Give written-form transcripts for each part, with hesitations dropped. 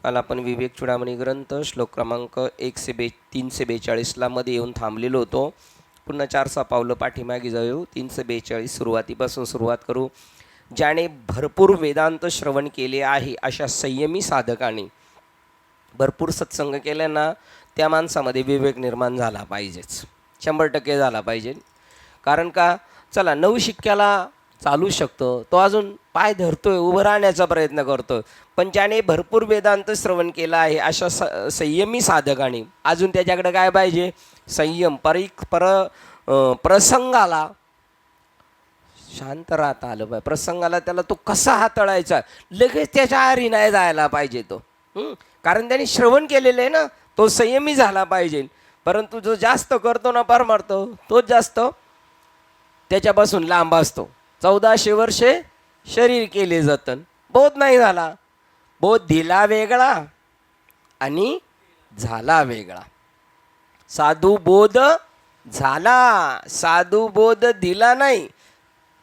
काल आपण विवेक चूडामणी ग्रंथ श्लोक क्रमांक 342 मध्ये येऊन थांबलेलो होतो. पुन्हा 4 पावलं पाठीमागे जाऊ. 342 सुरुवातीपासून सुरुवात करू. ज्याने भरपूर वेदांत श्रवण केले आहे अशा संयमी साधकाने भरपूर सत्संग केल्यानं त्या माणसामध्ये विवेक निर्माण झाला पाहिजेच, 100% झाला पाहिजे. कारण का, चला 9 शिक्क्याला चालू शकतो, तो अजून पाय धरतोय, उभं राहण्याचा प्रयत्न करतो. पण ज्याने भरपूर वेदांत श्रवण केला आहे अशा संयमी साधकाने अजून त्याच्याकडे काय पाहिजे? संयम. प्रसंगाला शांत राहता आलं पाहिजे. प्रसंगाला त्याला तो कसा हाताळायचा, लगेच त्याच्या आरी नाही जायला पाहिजे तो. कारण त्याने श्रवण केलेलं आहे ना, तो संयमी झाला पाहिजे. परंतु जो जास्त करतो ना, पार मारतो, तोच जास्त त्याच्यापासून लांब असतो. 1400 वर्षे शरीर केले जतन, बोध नाही झाला. बोध दिला वेगळा आणि झाला वेगळा. साधू बोध झाला, साधू बोध दिला नाही,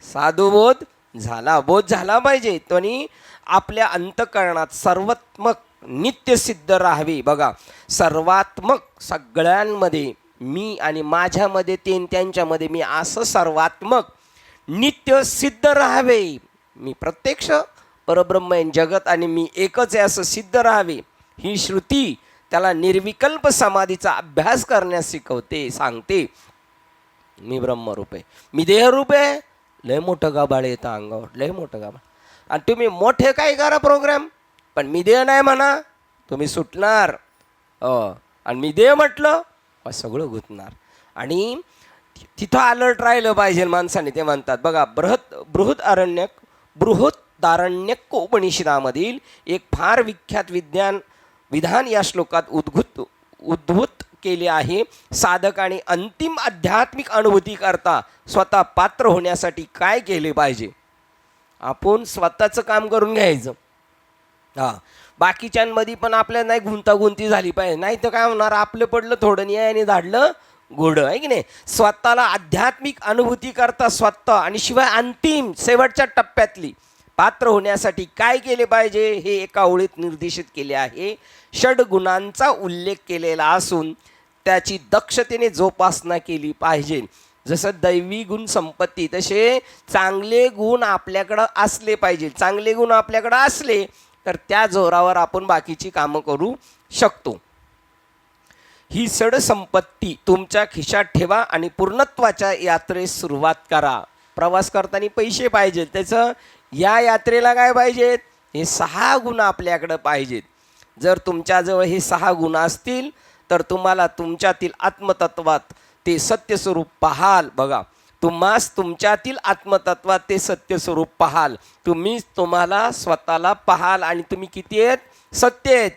साधू बोध झाला. बोध झाला पाहिजे. आणि आपल्या अंतःकरणात सर्वात्मक नित्य सिद्ध राहावे. बघा, सर्वात्मक सगळ्यांमध्ये मी आणि माझ्यामध्ये ते त्यांच्यामध्ये मी, असं सर्वात्मक नित्य सिद्ध राहावे. मी प्रत्यक्ष परब्रह्म आहे, जगत आणि मी एकच आहे असं सिद्ध राहावे. ही श्रुती त्याला निर्विकल्प समाधीचा अभ्यास करण्यास शिकवते, सांगते. मी ब्रह्मरूप आहे, मी देहरूप आहे. लय मोठं गाभाळ येतं अंगावर, लय मोठं गाभाळ. आणि तुम्ही मोठे काय करा प्रोग्राम, पण मी देह नाही म्हणा, तुम्ही सुटणार. आणि मी देह म्हटलं सगळं गुंतणार. आणि तिथं अलर्ट राहिलं पाहिजे माणसाने. ते म्हणतात बघा, बृहदारण्यक उपनिषदामधील एक फार विख्यात विधान या श्लोकात उद्भूत केले आहे. साधकाने अंतिम आध्यात्मिक अनुभूती करता स्वतः पात्र होण्यासाठी काय केले पाहिजे? आपण स्वतःचं काम करून घ्यायचं. बाकीच्यांमध्ये पण आपल्या नाही गुंतागुंती झाली पाहिजे. नाही तर काय होणार, आपलं पडलं थोडं न्याय आणि धाडलं गोडं, आहे की नाही. स्वतःला आध्यात्मिक अनुभूती करता स्वतः आणि शिवाय अंतिम शेवटच्या टप्प्यातली पात्र होण्यासाठी काय केले पाहिजे हे एका ओळीत निर्देशित केले आहे. षड्गुणांचा उल्लेख केलेला असून त्याची दक्षतेने जोपासना केली पाहिजे. जसं दैवी गुण संपत्ती, तसे चांगले गुण आपल्याकडं असले पाहिजे. चांगले गुण आपल्याकडं असले तर त्या जोरावर आपण बाकीची कामं करू शकतो. ही संपत्ती तुमच्या खिशात ठेवा आणि पूर्णत्वाच्या यात्रेस सुरुवात करा. प्रवास करताना पैसे पाहिजेत, त्याचं या यात्रेला काय पाहिजेत? हे 6 गुण आपल्याकडं पाहिजेत. जर तुमच्याजवळ हे 6 गुण असतील तर तुम्हाला तुमच्यातील आत्मतत्वात ते सत्यस्वरूप पाहाल. बघा, तुम्हास तुमच्यातील आत्मतत्वात ते सत्यस्वरूप पाहाल. तुम्हाला स्वतःला पाहाल आणि तुम्ही किती आहेत? सत्य आहेत.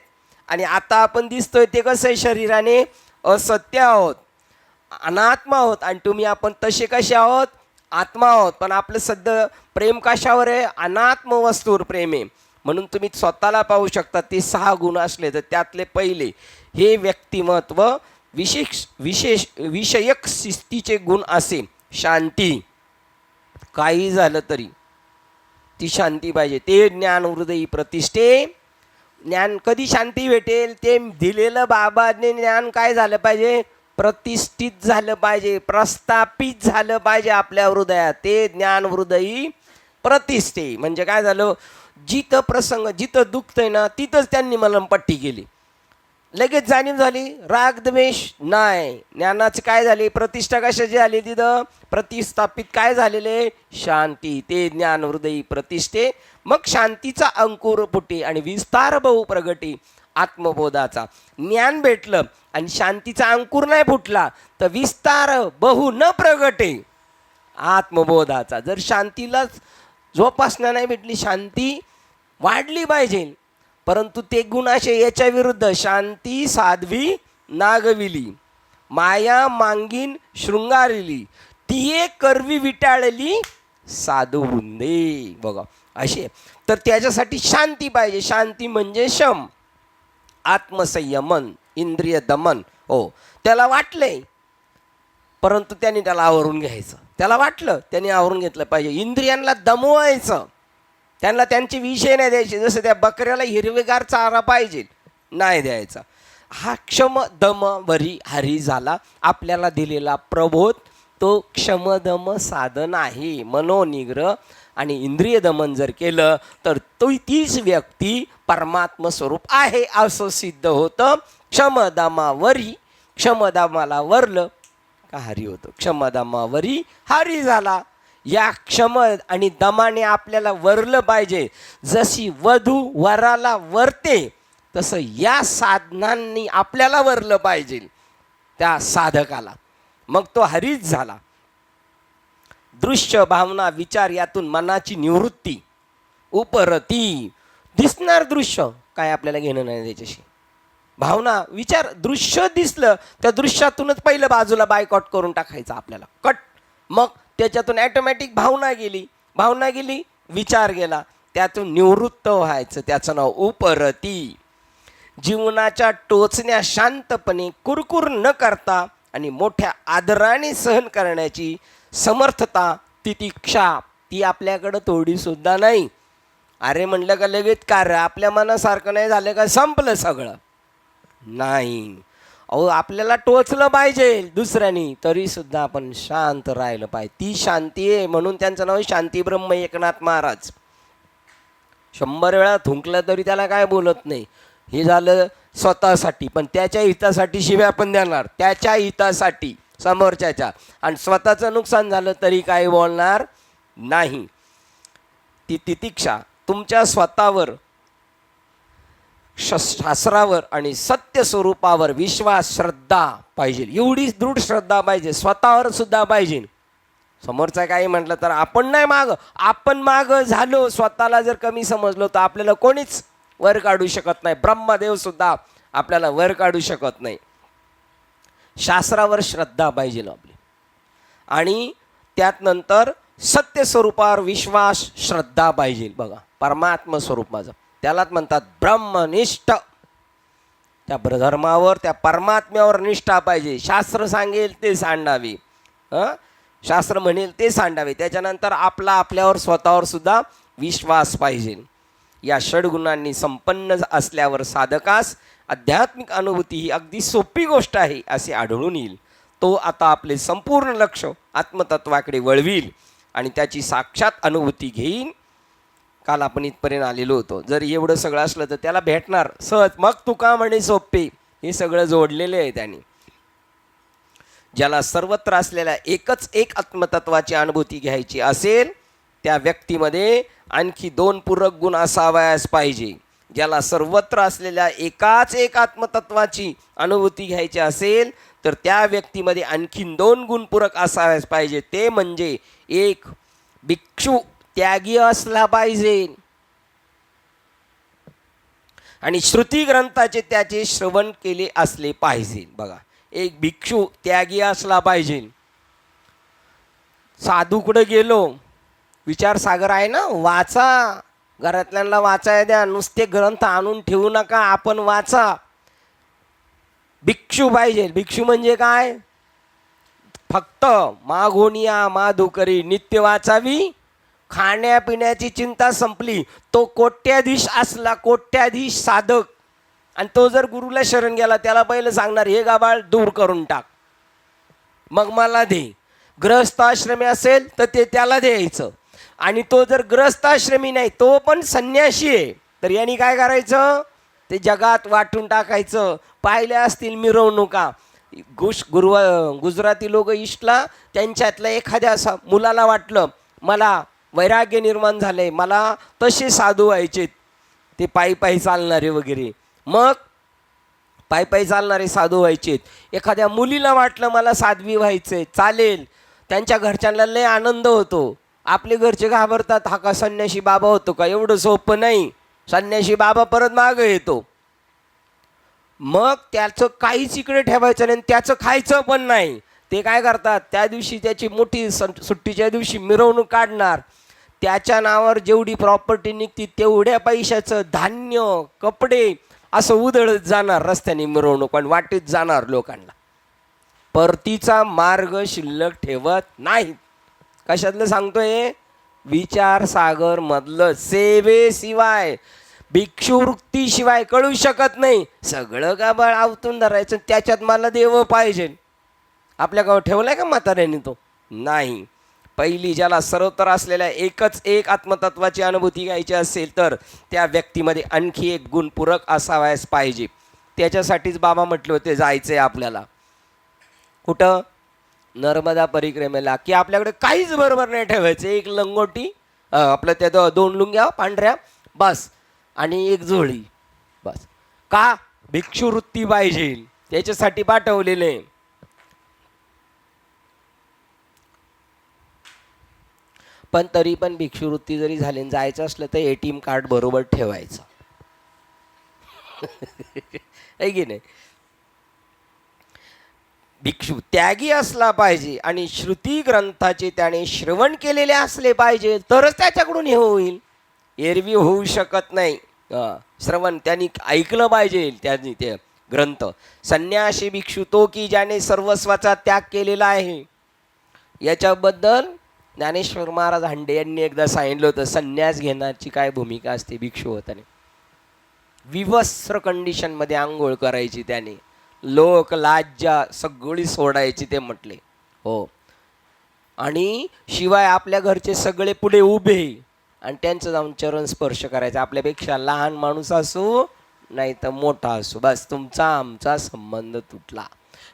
आणि आता आपण दिसतोय ते कसं आहे? शरीराने असत्य आहोत, अनात्मा आहोत. आणि तुम्ही आपण तसे कसे आहोत? आत्मा आहोत. पण आपलं सध्या प्रेम कशावर आहे? अनात्म वस्तूवर प्रेम आहे. म्हणून तुम्ही स्वतःला पाहू शकता. ते 6 गुण असले तर त्यातले पहिले हे व्यक्तिमत्व विषयक शिस्तीचे गुण असे. शांती, काही झालं तरी ती शांती पाहिजे. ते ज्ञान हृदयी प्रतिष्ठे. ज्ञान कधी शांती भेटेल? ते दिलेलं बाबाने ज्ञान काय झालं पाहिजे? प्रतिष्ठित झालं पाहिजे, प्रस्थापित झालं पाहिजे आपल्या हृदयात. ते ज्ञान हृदयी प्रतिष्ठे म्हणजे काय झालं? जिथं प्रसंग, जिथं दुखतंय ना, तिथंच त्यांनी मलमपट्टी केली. लगेच जाणीव झाली, राग द्वेष नाही. ज्ञानाची काय झाली? प्रतिष्ठा कशाची झाली? तिथं प्रतिस्थापित काय झालेले? शांती. ते ज्ञान हृदयी प्रतिष्ठे. मग शांतीचा अंकुर फुटे आणि विस्तार बहु प्रगटे आत्मबोधाचा. ज्ञान भेटलं आणि शांतीचा अंकुर नाही फुटला तर विस्तार बहु न प्रगटे आत्मबोधाचा. जर शांतीलाच जोपासना नाही भेटली, शांती वाढली पाहिजे, परंतु ते गुण असे याच्या विरुद्ध. शांती साध्वी नागविली, माया मांगीन शृंगारिली, ती एक करवी विटाळली साधू वृंदे. बघा असे. तर त्याच्यासाठी शांती पाहिजे. शांती म्हणजे शम, आत्मसंयमन, इंद्रिय दमन. हो, त्याला वाटलंय परंतु त्याने त्याला आवरून घ्यायचं. त्याला वाटलं त्याने आवरून घेतलं पाहिजे. इंद्रियांना दमवायचं, त्यांना त्यांचे विषय नाही द्यायचे. जसं त्या बकऱ्याला हिरवेगार चारा पाहिजे, नाही द्यायचा. हा क्षम दम वरी हरी झाला. आपल्याला दिलेला प्रबोध तो क्षमदम साधन आहे. मनोनिग्रह आणि इंद्रिय दमन जर केलं तर तीच व्यक्ती परमात्म स्वरूप आहे असं सिद्ध होतं. क्षमदमावरी, क्षमदमाला वरलं का हरी होतं. क्षमदमावरी हरी झाला. या क्षम आणि दमाने आपल्याला वरलं पाहिजे. जशी वधू वराला वरते तसं या साधनांनी आपल्याला वरलं पाहिजे त्या साधकाला, मग तो हरीच झाला. दृश्य भावना विचार यातून मनाची निवृत्ती. उपरती दिसणार दृश्य काय आपल्याला घेणं नाही त्याच्याशी. भावना विचार दृश्य दिसलं त्या दृश्यातूनच पहिलं बाजूला बायकॉट करून टाकायचं आपल्याला, कट. मग त्याच्यातून ॲटोमॅटिक भावना गेली, भावना गेली विचार गेला, त्यातून निवृत्त व्हायचं. त्याचं नाव उपरती. जीवनाच्या टोचण्या शांतपणे कुरकुर न करता आणि मोठ्या आदराने सहन करण्याची समर्थता, तितिक्षा, ती आपल्याकडं थोडीसुद्धा नाही. अरे म्हणलं का लगेच कार्य आपल्या मनासारखं नाही झालं का संपलं सगळं, नाही. अहो आपल्याला टोचलं पाहिजे दुसऱ्यानी, तरीसुद्धा आपण शांत राहिलं पाहिजे. ती शांती आहे. म्हणून त्यांचं नाव शांती ब्रह्म एकनाथ महाराज. 100 वेळा थुंकलं तरी त्याला काय बोलत नाही. हे झालं स्वतःसाठी, पण त्याच्या हितासाठी शिव्या पण देणार, त्याच्या हितासाठी समोरच्याच्या. आणि स्वतःचं नुकसान झालं तरी काही बोलणार नाही. ती तितिक्षा तुमच्या स्वतःवर, शास्त्रावर आणि सत्य स्वरूपावर विश्वास श्रद्धा पाहिजे. एवढी दृढ श्रद्धा पाहिजे. स्वतःवर सुद्धा पाहिजे. समोरचा काही म्हटलं तर आपण नाही माग, आपण माग झालो, स्वतःला जर कमी समजलो तर आपल्याला कोणीच वर काढू शकत नाही. ब्रह्मदेव सुद्धा आपल्याला वर काढू शकत नाही. शास्त्रावर श्रद्धा पाहिजे आपली. आणि त्यात नंतर सत्य स्वरूपावर विश्वास श्रद्धा पाहिजे. बघा परमात्म स्वरूप माझं, त्यालाच म्हणतात ब्रह्मनिष्ठ. त्या धर्मावर, त्या परमात्म्यावर निष्ठा पाहिजे. शास्त्र सांगेल ते सांडावे, शास्त्र म्हणेल ते सांडावे. त्याच्यानंतर आपल्यावर स्वतःवर सुद्धा विश्वास पाहिजे. या षडगुणांनी संपन्न असल्यावर साधकास आध्यात्मिक अनुभूती ही अगदी सोपी गोष्ट आहे असे आढळून येईल. तो आता आपले संपूर्ण लक्ष आत्मतत्वाकडे वळवील आणि त्याची साक्षात अनुभूती घेईन. काल आपण इथपर्यंत आलेलो होतो. जर एवढं सगळं असलं तर त्याला भेटणार सहज. मग तुका म्हणे सोपे, हे सगळं जोडलेले आहे त्यांनी. ज्याला सर्वत्र असलेल्या एकच एक आत्मतत्वाची अनुभूती घ्यायची असेल त्या व्यक्तीमध्ये आणखी 2 पूरक गुण असावयास पाहिजे. ज्याला सर्वत्र असलेल्या एकाच एक आत्मतत्वाची अनुभूती घ्यायची असेल तर त्या व्यक्तीमध्ये आणखीन 2 गुण पूरक असावयास पाहिजे. ते म्हणजे एक, भिक्षू त्यागी असला पाहिजे आणि श्रुती ग्रंथाचे त्याचे श्रवण केले असले पाहिजे. बघा, एक भिक्षू त्यागी असला पाहिजे. साधूकडे गेलो, विचारसागर आहे ना, वाचा, घरातल्यांना वाचायला द्या, नुसते ग्रंथ आणून ठेवू नका, आपण वाचा. भिक्षू पाहिजे. भिक्षू म्हणजे काय, फक्त मागोनिया माधुकरी नित्य वाचावी, खाण्यापिण्याची चिंता संपली. तो कोट्याधीश असला, कोट्याधीश साधक, आणि तो जर गुरुला शरण गेला त्याला पहिलं सांगणार हे गाबाळ दूर करून टाक, मग मला दे. गृहस्थाश्रमी असेल तर ते त्याला द्यायचं. आणि तो जर गृहस्थाश्रमी नाही, तो पण संन्यासी आहे, तर यांनी काय करायचं, ते जगात वाटून टाकायचं. पाहिल्या असतील मिरवणुका, गुजराती लोक ईस्टला, त्यांच्यातल्या एखाद्या मुलाला वाटलं मला वैराग्य निर्माण झालंय, मला तसे साधू व्हायचे, ते पायी पायी चालणारे वगैरे. मग पायी पायी चालणारे साधू व्हायचे. एखाद्या मुलीला वाटलं मला साध्वी व्हायचंय, चालेल. त्यांच्या घरच्यांना लय आनंद होतो. आपले घरचे घाबरतात, हा का संन्याशी बाबा होतो का, एवढं सोपं नाही. संन्याशी बाबा परत मागं येतो. मग त्याचं काहीच इकडे ठेवायचं नाही, त्याचं खायचं पण नाही. ते काय करतात, त्या दिवशी त्याची मोठी सुट्टीच्या दिवशी मिरवणूक काढणार. त्याच्या नावावर जेवढी प्रॉपर्टी निघती तेवढ्या पैशाचं धान्य, कपडे असं उधळत जाणार रस्त्याने मिरवणूक, आणि वाटेत जाणार लोकांना. परतीचा मार्ग शिल्लक ठेवत नाही. कशातलं सांगतोय, विचार सागर मधलं सेवेशिवाय भिक्षुवृत्तीशिवाय कळू शकत नाही. सगळं का बाळ आवतून धरायचं, त्याच्यात मला देव पाहिजे. आपल्या गावात ठेवलाय का म्हाताऱ्याने तो? नाही. पहिली ज्याला सर्वत्र असलेल्या एकच एक आत्मतत्वाची अनुभूती घ्यायची असेल तर त्या व्यक्तीमध्ये आणखी एक गुण पूरक असावायच पाहिजे. त्याच्यासाठीच बाबा म्हटले होते जायचंय आपल्याला. कुठं? नर्मदा परिक्रमेला. की आपल्याकडे काहीच बरोबर नाही ठेवायचं, एक लंगोटी, आपलं त्या 2 लुंग्या पांढऱ्या बस, आणि एक झोळी बस. का? भिक्षुवृत्ती पाहिजे, त्याच्यासाठी पाठवलेले. पण तरी पण भिक्षुवृत्ती जरी झाली, जायचं असलं तर ATM कार्ड बरोबर ठेवायचं. आहे की नाही? भिक्षू त्यागी असला पाहिजे आणि श्रुती ग्रंथाचे त्याने श्रवण केलेले असले पाहिजे, तरच त्याच्याकडून हे होईल. एरवी होऊ शकत नाही. श्रवण त्यांनी ऐकलं पाहिजे, त्यांनी ते ग्रंथ. संन्यासी भिक्षू तो की ज्याने सर्वस्वाचा त्याग केलेला आहे. याच्याबद्दल ज्ञानेश्वर महाराज हांडे यांनी एकदा सांगितलं होतं, संन्यास घेण्याची काय भूमिका असते भिक्षू होताना. विवस्त्र कंडिशनमध्ये आंघोळ करायची त्याने, लोक लाज्जा सगळी सोडायची ते म्हटले. हो. आणि शिवाय आपल्या घरचे सगळे पुढे उभे आणि त्यांचं जाऊन चरण स्पर्श करायचा. आपल्यापेक्षा लहान माणूस असो नाही तर मोठा असो, बस तुमचा आमचा संबंध तुटला.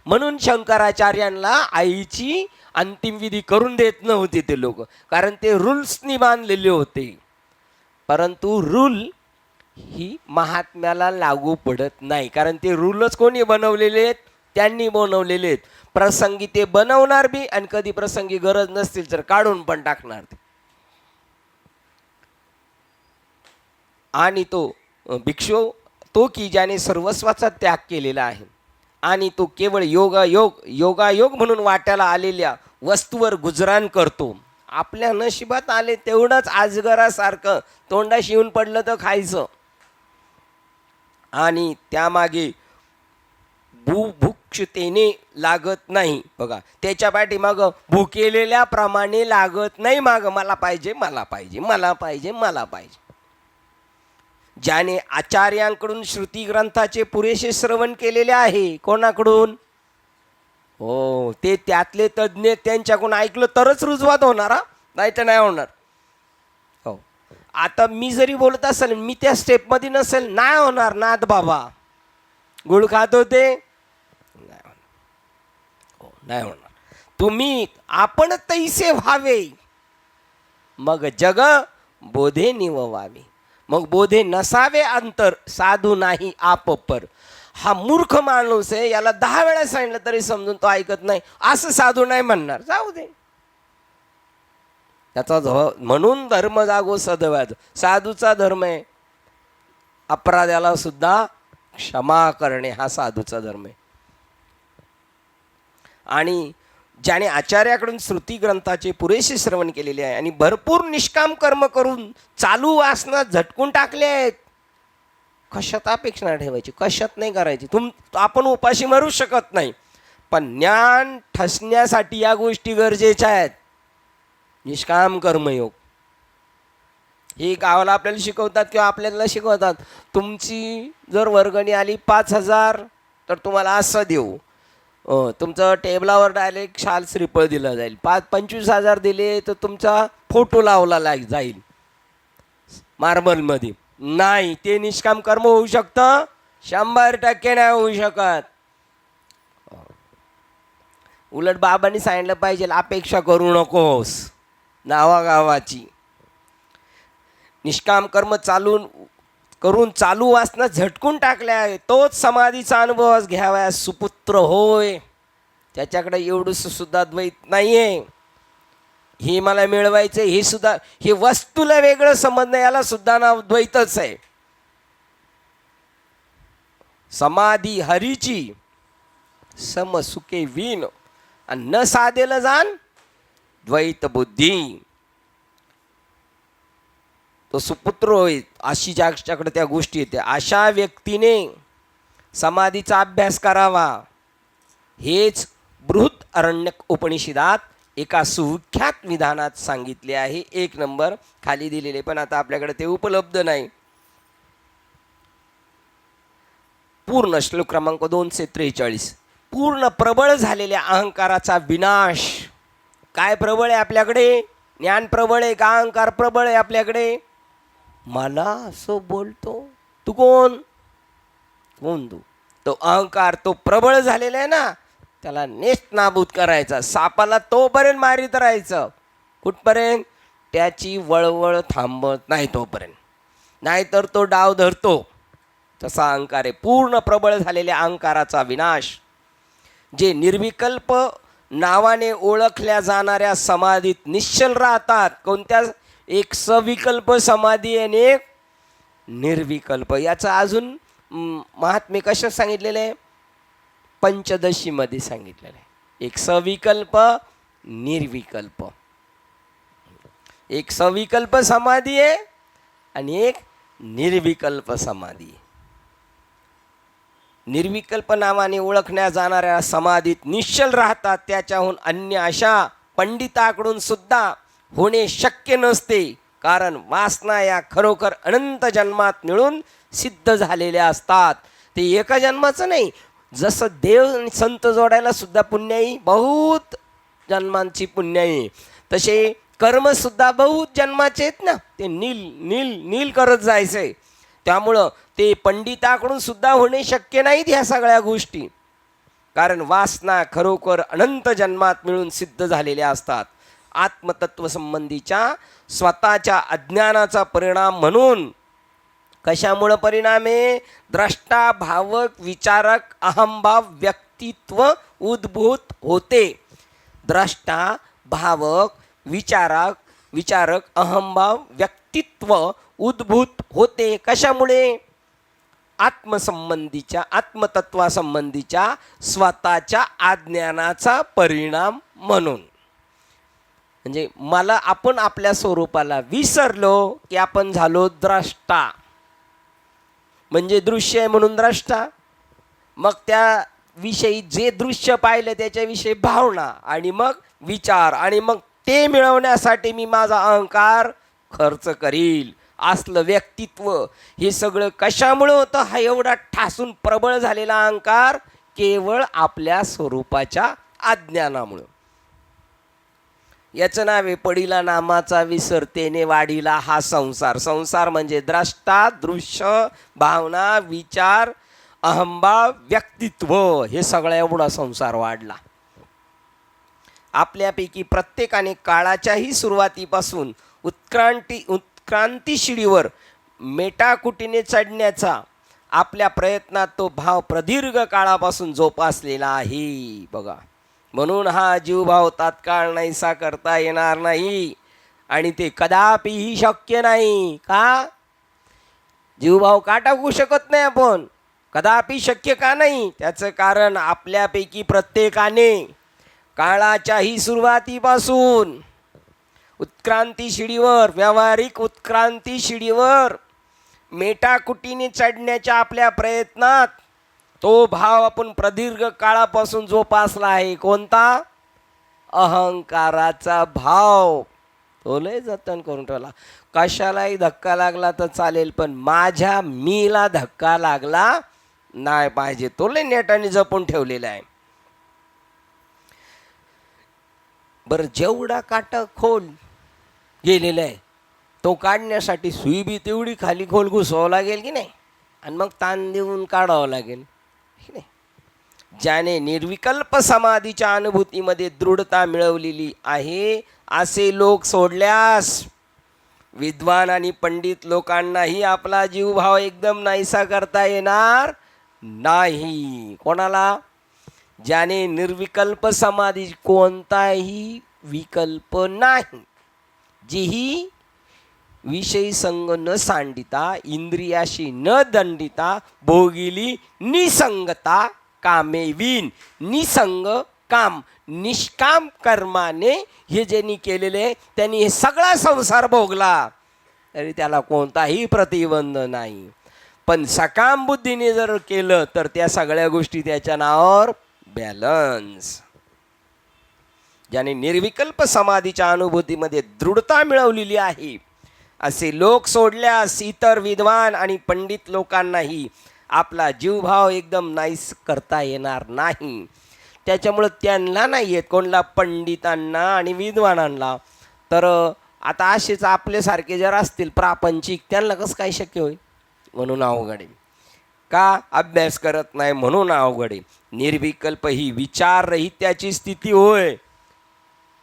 म्हणून शंकराचार्यांना आईची अंतिम विधी करून देत नव्हते ते लोक, कारण ते रूल्सनी बांधलेले होते. परंतु रूल ही महात्म्याला लागू पडत नाही, कारण ते रूलच कोणी बनवलेले आहेत? त्यांनी बनवलेले आहेत. प्रसंगी ते बनवणार बी आणि कधी प्रसंगी गरज नसतील तर काढून पण टाकणार ते. आणि तो भिक्षू तो की ज्याने सर्वस्वाचा त्याग केलेला आहे आणि तो केवळ योगायोग म्हणून वाट्याला आलेल्या वस्तूवर गुजराण करतो. आपल्या नशिबात आले तेवढंच आजगरासारखं तोंडाशी येऊन पडलं तर खायचं, आणि त्यामागे भूभुक्षतेने लागत नाही. बघा, त्याच्या पाठीमागं भुकेलेल्याप्रमाणे लागत नाही. मागं मला पाहिजे, मला पाहिजे, मला पाहिजे, मला पाहिजे. ज्याने आचार्यांकडून श्रुती ग्रंथाचे पुरेसे श्रवण केलेले आहे. कोणाकडून? हो, ते त्यातले तज्ज्ञ, त्यांच्याकडून ऐकलं तरच रुजवात होणार, नाही तर नाही होणार. हो. आता मी जरी बोलत असेल, मी त्या स्टेपमध्ये नसेल, नाही होणार. नाथ बाबा गुळ खात होते, नाही होणार. हो, नाही होणार. तुम्ही आपण तैसे व्हावे, मग जग बोधे निववावे. मग बोधे नसावे अंतर, साधू नाही आपपर. हा मूर्ख माणूस आहे, याला 10 वेळा सांगितलं तरी समजून तो ऐकत नाही. असं साधू नाही म्हणणार, जाऊ दे. त्याचा म्हणून धर्म जागो सदव्याध. साधूचा धर्म आहे अपराध्याला सुद्धा क्षमा करणे, हा साधूचा धर्म आहे. आणि ज्याने आचार्याकडून श्रुती ग्रंथाचे पुरेसे श्रवण केलेले आहे आणि भरपूर निष्काम कर्म करून चालू वासना झटकून टाकले आहेत. कशात अपेक्षा ठेवायची, कशात नाही करायची. आपण उपाशी मरू शकत नाही, पण ज्ञान ठसण्यासाठी या गोष्टी गरजेच्या आहेत. निष्काम कर्मयोग हे गावाला आपल्याला शिकवतात किंवा आपल्याला शिकवतात. तुमची जर वर्गणी आली 5,000 तर तुम्हाला असं देऊ, तुमचं टेबलावर डायरेक्ट शाल श्रीफळ दिलं जाईल. 25,000 दिले तर तुमचा फोटो लावला जाईल मार्बलमध्ये. नाही, ते निष्काम कर्म होऊ शकतं? 100% नाही होऊ शकत. उलट बाबांनी सांगितलं पाहिजे, अपेक्षा करू नकोस नावागावाची. निष्काम कर्म करून चालू वासना झटकून टाकल्या आहे, तोच समाधीचा अनुभव घ्यावा. सुपुत्र होय, त्याच्याकडे एवढंसं सुद्धा द्वैत नाहीये. हे मला मिळवायचं, हे सुद्धा, हे वस्तूला वेगळं समजणं, याला सुद्धा नाव द्वैतच आहे. समाधी हरीची समसुखे विन आणि न साधेलं जाण द्वैत बुद्धी. तो सुपुत्र होय, अशी ज्याच्याकडे त्या गोष्टी येत्या, अशा व्यक्तीने समाधीचा अभ्यास करावा. हेच बृहत अरण्यक उपनिषदात एका सुविख्यात विधानात सांगितले आहे. 1 नंबर खाली दिलेले, पण आता आपल्याकडे ते उपलब्ध नाही. पूर्ण श्लोक क्रमांक 243. पूर्ण प्रबळ झालेल्या अहंकाराचा विनाश. काय प्रबळ आहे आपल्याकडे? ज्ञान प्रबळ आहे का अहंकार प्रबळ आहे आपल्याकडे? मला असं बोलतो, तू कोण? कोण तू? तो अहंकार तो प्रबळ झालेला आहे ना, त्याला नेस्त नाबूद करायचा. सापाला तोपर्यंत मारीत राहायचं, कुठपर्यंत? त्याची वळवळ थांबत नाही तोपर्यंत, नाहीतर तो डाव धरतो. तसा अहंकार आहे. पूर्ण प्रबळ झालेल्या अहंकाराचा विनाश. जे निर्विकल्प नावाने ओळखल्या जाणाऱ्या समाधीत निश्चल राहतात. कोणत्या? एक सविकल्प समाधी आणि एक निर्विकल्प. याचं अजून महात्म्य कशा सांगितलेलं आहे? पंचदशीमध्ये सांगितलेलं आहे. एक सविकल्प, निर्विकल्प. एक सविकल्प समाधी आहे आणि एक निर्विकल्प समाधी आहे. निर्विकल्प नावाने ओळखल्या जाणाऱ्या समाधीत निश्चल राहतात. त्याच्याहून अन्य अशा पंडिताकडून सुद्धा होणे शक्य नसते, कारण वासना या खरोखर अनंत जन्मात मिळून सिद्ध झालेल्या असतात. ते एका जन्माचं नाही. जसं देव आणि संत जोडायला सुद्धा पुण्याई बहुत जन्मांची पुण्याई, तसे कर्मसुद्धा बहुत जन्माचे आहेत ना. ते नील नील नील करत जायचंय. त्यामुळं ते पंडिताकडून सुद्धा होणे शक्य नाहीत ह्या सगळ्या गोष्टी, कारण वासना खरोखर अनंत जन्मात मिळून सिद्ध झालेल्या असतात. आत्मतत्वसंबंधीच्या स्वतःच्या अज्ञानाचा परिणाम म्हणून. कशामुळं परिणाम आहे? द्रष्टा, भावक, विचारक, अहंभाव व्यक्तित्व उद्भूत होते. द्रष्टा, भावक, विचारक, अहंभाव व्यक्तित्व उद्भूत होते. कशामुळे? आत्मसंबंधीच्या, आत्मतत्वासंबंधीच्या स्वतःच्या अज्ञानाचा परिणाम म्हणून. म्हणजे आपण आपल्या स्वरूपाला विसरलो की आपण झालो द्रष्टा. म्हणजे दृश्य आहे म्हणून द्रष्टा. मग त्याविषयी जे दृश्य पाहिलं त्याच्याविषयी भावना आणि मग विचार, आणि मग ते मिळवण्यासाठी मी माझा अहंकार खर्च करील. असलं व्यक्तित्व. हे सगळं कशामुळं होतं? हा एवढा ठासून प्रबळ झालेला अहंकार केवळ आपल्या स्वरूपाच्या अज्ञानामुळं. याचं नाव आहे पडीला नामाचा विसरतेने वाढीला हा संसार. संसार म्हणजे द्रष्टा, दृश्य, भावना, विचार, अहंभाव, व्यक्तित्व, हे सगळा एवढा संसार वाढला. आपल्यापैकी प्रत्येकाने काळाच्याही सुरुवातीपासून उत्क्रांती शिडीवर मेटाकुटीने चढण्याचा आपल्या प्रयत्नात तो भाव प्रदीर्घ काळापासून जोपासलेला आहे. बघा, म्हणून हा जीवभाव तात्काळ नाहीसा करता येणार नाही, आणि ते कदापिही शक्य नाही. का? जीवभाव का टाकू शकत नाही आपण? कदापि शक्य का नाही? त्याचं कारण आपल्यापैकी प्रत्येकाने काळाच्याही सुरुवातीपासून उत्क्रांती शिडीवर, व्यावहारिक उत्क्रांती शिडीवर मेटाकुटीने चढण्याच्या आपल्या प्रयत्नात तो भाव आपण प्रदीर्घ काळापासून जोपासला आहे. कोणता? अहंकाराचा भाव. तो लय जतन करून ठेवला. कशालाही धक्का लागला तर चालेल, पण माझ्या मीला धक्का लागला नाही पाहिजे. तो लय नेटाने जपून ठेवलेला आहे. बरं, जेवढा काटा खोल गेलेला आहे तो काढण्यासाठी सुई बी तेवढी खाली खोल घुसवावं लागेल की नाही, आणि मग ताण देऊन काढावं लागेल की नाही. ज्याने निर्विकल्प समाधीच्या अनुभूतीमध्ये दृढता मिळवलेली आहे असे लोक सोडल्यास विद्वान आणि पंडित लोकांनाही आपला जीवभाव एकदम नाहीसा करता येणार नाही. कोणाला? ज्याने निर्विकल्प समाधी, कोणताही विकल्प नाही, जीही विषयी संग न सांडिता, इंद्रियाशी न दंडिता, भोगिली निसंगता, कामेवीन निसंग काम, निष्काम कर्माने हे ज्यांनी केलेले त्यांनी हे सगळा संसार भोगला, तरी त्याला कोणताही प्रतिबंध नाही. पण सकाम बुद्धीने जर केलं तर त्या सगळ्या गोष्टी त्याच्या नावावर बॅलन्स. ज्याने निर्विकल्प समाधीच्या अनुभूतीमध्ये दृढता मिळवलेली आहे, असे लोक सोडल्यास इतर विद्वान आणि पंडित लोकांनाही आपला जीवभाव एकदम नाहीस करता येणार नाही. त्याच्यामुळं त्यांना नाही येत, कोणला पंडितांना आणि विद्वानांना. तर आता असेच आपल्यासारखे जर असतील प्रापंचिक, त्यांना कसं काय शक्य होईल? म्हणून अवघड आहे. का? अभ्यास करत नाही म्हणून अवघड आहे. निर्विकल्प ही विचाररहित्याची स्थिती होय.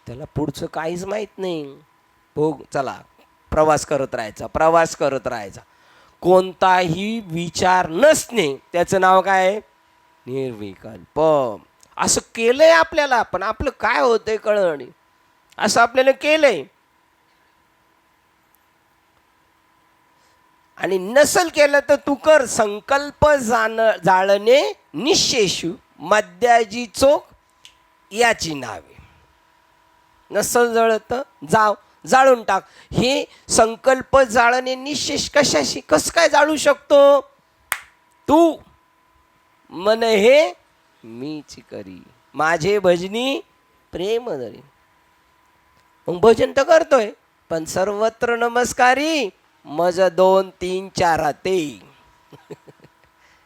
त्याला पुढचं काहीच माहीत नाही. हो, चला प्रवास करत राहायचा. कोणताही विचार नसणे, त्याचं नाव काय आहे? निर्विकल्प. असं केलंय आपल्याला, पण आपलं काय होतंय कळलं नाही. असं आपल्याला केलंय. आणि नसल केलं तर तू कर. संकल्प जाळणे निशेषू मद्याजी चोख याची नावे. नसल जळत जाळून टाक. हे संकल्प जाळणे निशेष कशाशी, कसं काय जाळू शकतो? तू मन हे मीच करी, माझे भजनी प्रेम धरी. मग भजन तर करतोय, पण सर्वत्र नमस्कारी मज 2 3 4 हाते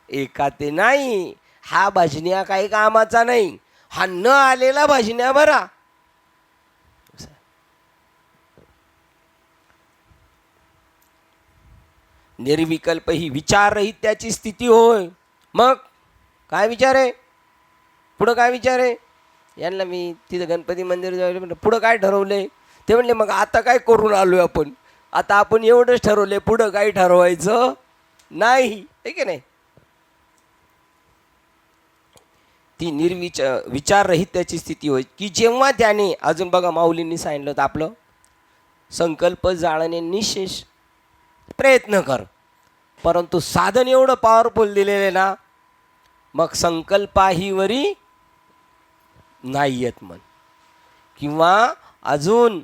एका ते नाही. हा भजन्या काही कामाचा नाही. हा न आलेला भजन्या बरा. निर्विकल्प ही विचाररहित्याची स्थिती होय. मग काय विचार आहे? पुढं काय विचार आहे? यांना मी तिथं गणपती मंदिर जायला म्हणलं, पुढं काय ठरवलंय? ते म्हणले मग आता काय करून आलोय आपण? आता आपण एवढंच ठरवलंय, पुढं काही ठरवायचं नाही, आहे की नाही? ती विचाररहित्याची स्थिती होय की जेव्हा त्याने, अजून बघा माऊलींनी सांगितलं होतं आपलं, संकल्प जाळणे निशेष. प्रयत्न कर, परंतु साधन एवढं पॉवरफुल दिलेले ना, मग संकल्पाहीवरी नाही येत मन. किंवा अजून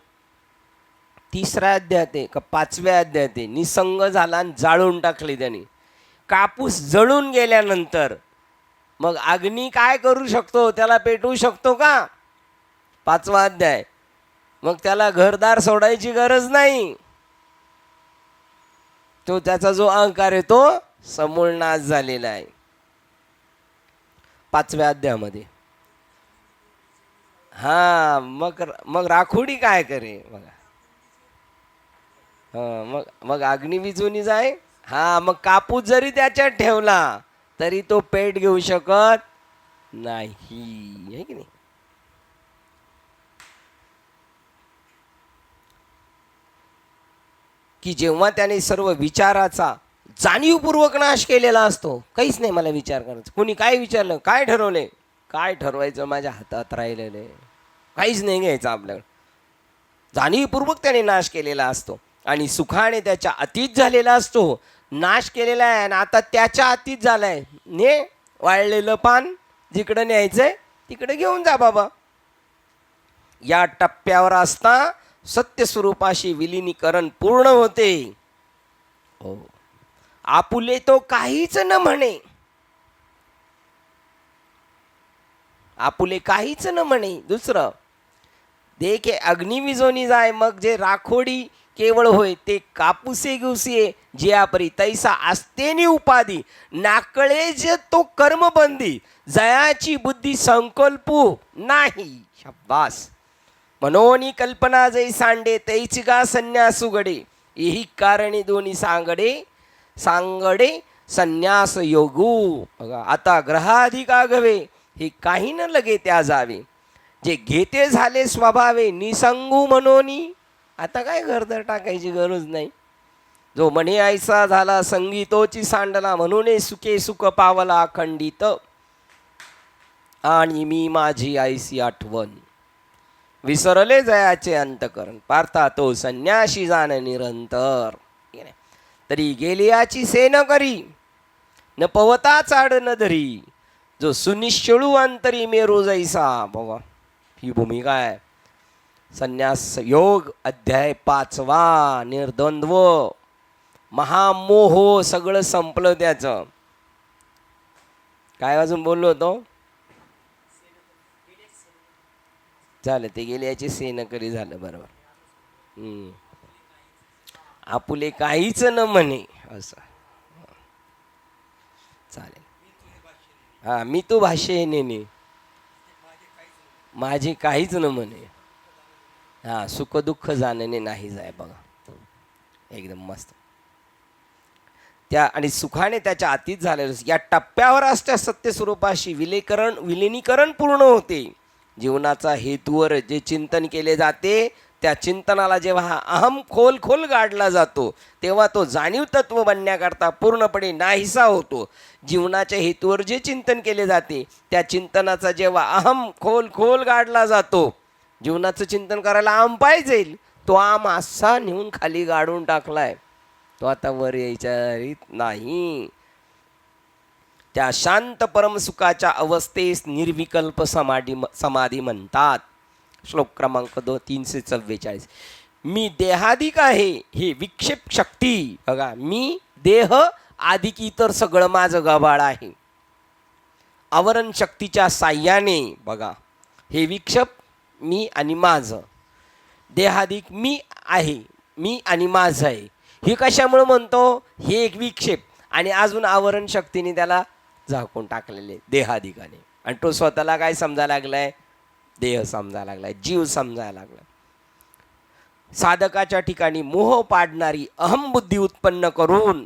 3ऱ्या अध्यायात आहे का 5व्या अध्यायात आहे, निसंग झाला आणि जाळून टाकले त्याने. कापूस जळून गेल्यानंतर मग अग्नी काय करू शकतो? त्याला पेटवू शकतो का? 5वा अध्याय. मग त्याला घरदार सोडायची गरज नाही. तो त्याचा जो अहंकार आहे तो समूळ नाश झालेला आहे 5व्या अध्यायामध्ये. हा, मग राखोडी काय करे बघा. मग अग्नी विझून जाय. हा, मग कापूस जरी त्याच्यात ठेवला तरी तो पेट घेऊ शकत नाही, आहे की नाही? की जेव्हा त्याने सर्व विचाराचा जाणीवपूर्वक नाश केलेला असतो, काहीच नाही मला विचार करायचा. कोणी काय विचारलं, काय ठरवले, काय ठरवायचं माझ्या हातात राहिलेलं आहे, काहीच नाही घ्यायचं आपल्याकडे. जाणीवपूर्वक त्याने नाश केलेला असतो आणि सुखाने त्याच्या अतीत झालेला असतो. नाश केलेला आहे आणि आता त्याच्या अतीत झालाय. ने वाळलेलं पान जिकडं न्यायचंय तिकडे घेऊन जा बाबा. या टप्प्यावर असता सत्यस्वरूपाशी विलिनीकरण पूर्ण होते. हो, आपुले तो काहीच न म्हणे, आपुले काहीच न म्हणे. दुसरं देखे अग्नी विजोनी जाय. मग जे राखोडी केवळ होय ते कापुसे गुसिये जियापरी तैसा आस्तेनी उपाधी नाकळे जे तो कर्मबंदी जयाची बुद्धी संकल्पू नाही. शाबास. मनोनी कल्पना जै सांडे तैची गा संन्यासू गडे यही कारणे दोन्ही सांगडे संन्यास योगू. बघा, आता ग्रहाधिका गवे हे काही न लगे त्या जावे जे घेते झाले स्वभावे निसंगू मनोनी. आता काय घरदार टाकायची गरज नाही. जो म्हणे ऐसा झाला संगीतोची सांडला म्हणून सुखे सुख पावला अखंडित आणि मी माझी ऐसी आठवण विसरले जयाचे अंतकरण पार्था तो संन्याशी जाण निरंतर. तरी गेलियाची सेन करी न पवता चाड न धरी जो सुनिश्चळू अंतरी मेरू जैसा. बाबा, ही भूमिका आहे. संन्यास योग अध्याय 5वा. निर्द्वंद्व महामोह सगळं संपलं त्याचं. काय अजून बोललो होतो? झालं ते गेले याची सेन करी झालं बरोबर. आपुले काहीच न म्हणे असं चालेल. हा मी तो भाषे नेने माझे काहीच न म्हणे. हा सुख दुःख जाणणे नाही जाय बघा एकदम मस्त. त्या आणि सुखाने त्याच्या अतीत झालेलं या टप्प्यावर असत्या सत्यस्वरूपाशी विलिनीकरण पूर्ण होते. जीवनाचा हेतूवर जे चिंतन केले जाते त्या चिंतनाला जेव्हा अहम खोल गाडला जातो तेव्हा तो जाणीव तत्व बनण्याकरता पूर्णपणे नाहीसा होतो. जीवनाच्या हेतूवर जे चिंतन केले जाते त्या चिंतनाचा जेव्हा अहम खोल गाडला जातो, जीवनाचं चिंतन करायला आम पाहिजे, तो आम असा नेऊन खाली गाडून टाकलाय, तो आता वर यायच्या नाही. त्या शांत परमसुखाच्या अवस्थेस निर्विकल्प समाधी म्हणतात. श्लोक क्रमांक 344. मी देहाधिक आहे हे विक्षेप शक्ती बघा. मी देह अधिक इतर सगळं माझं गबाळ आहे. आवरण शक्तीच्या साह्याने बघा हे विक्षेप मी आणि माझं, देहाधिक मी आहे, मी आणि माझं आहे. हे कशामुळे म्हणतो? हे एक विक्षेप आणि अजून आवरण शक्तीने त्याला झाकून टाकलेले देहाधिकाने. आणि तो स्वतःला काय समजायला लागलाय? देह समजायला लागलाय, जीव समजायला लागलाय. साधकाच्या ठिकाणी मोह पाडणारी अहमबुद्धी उत्पन्न करून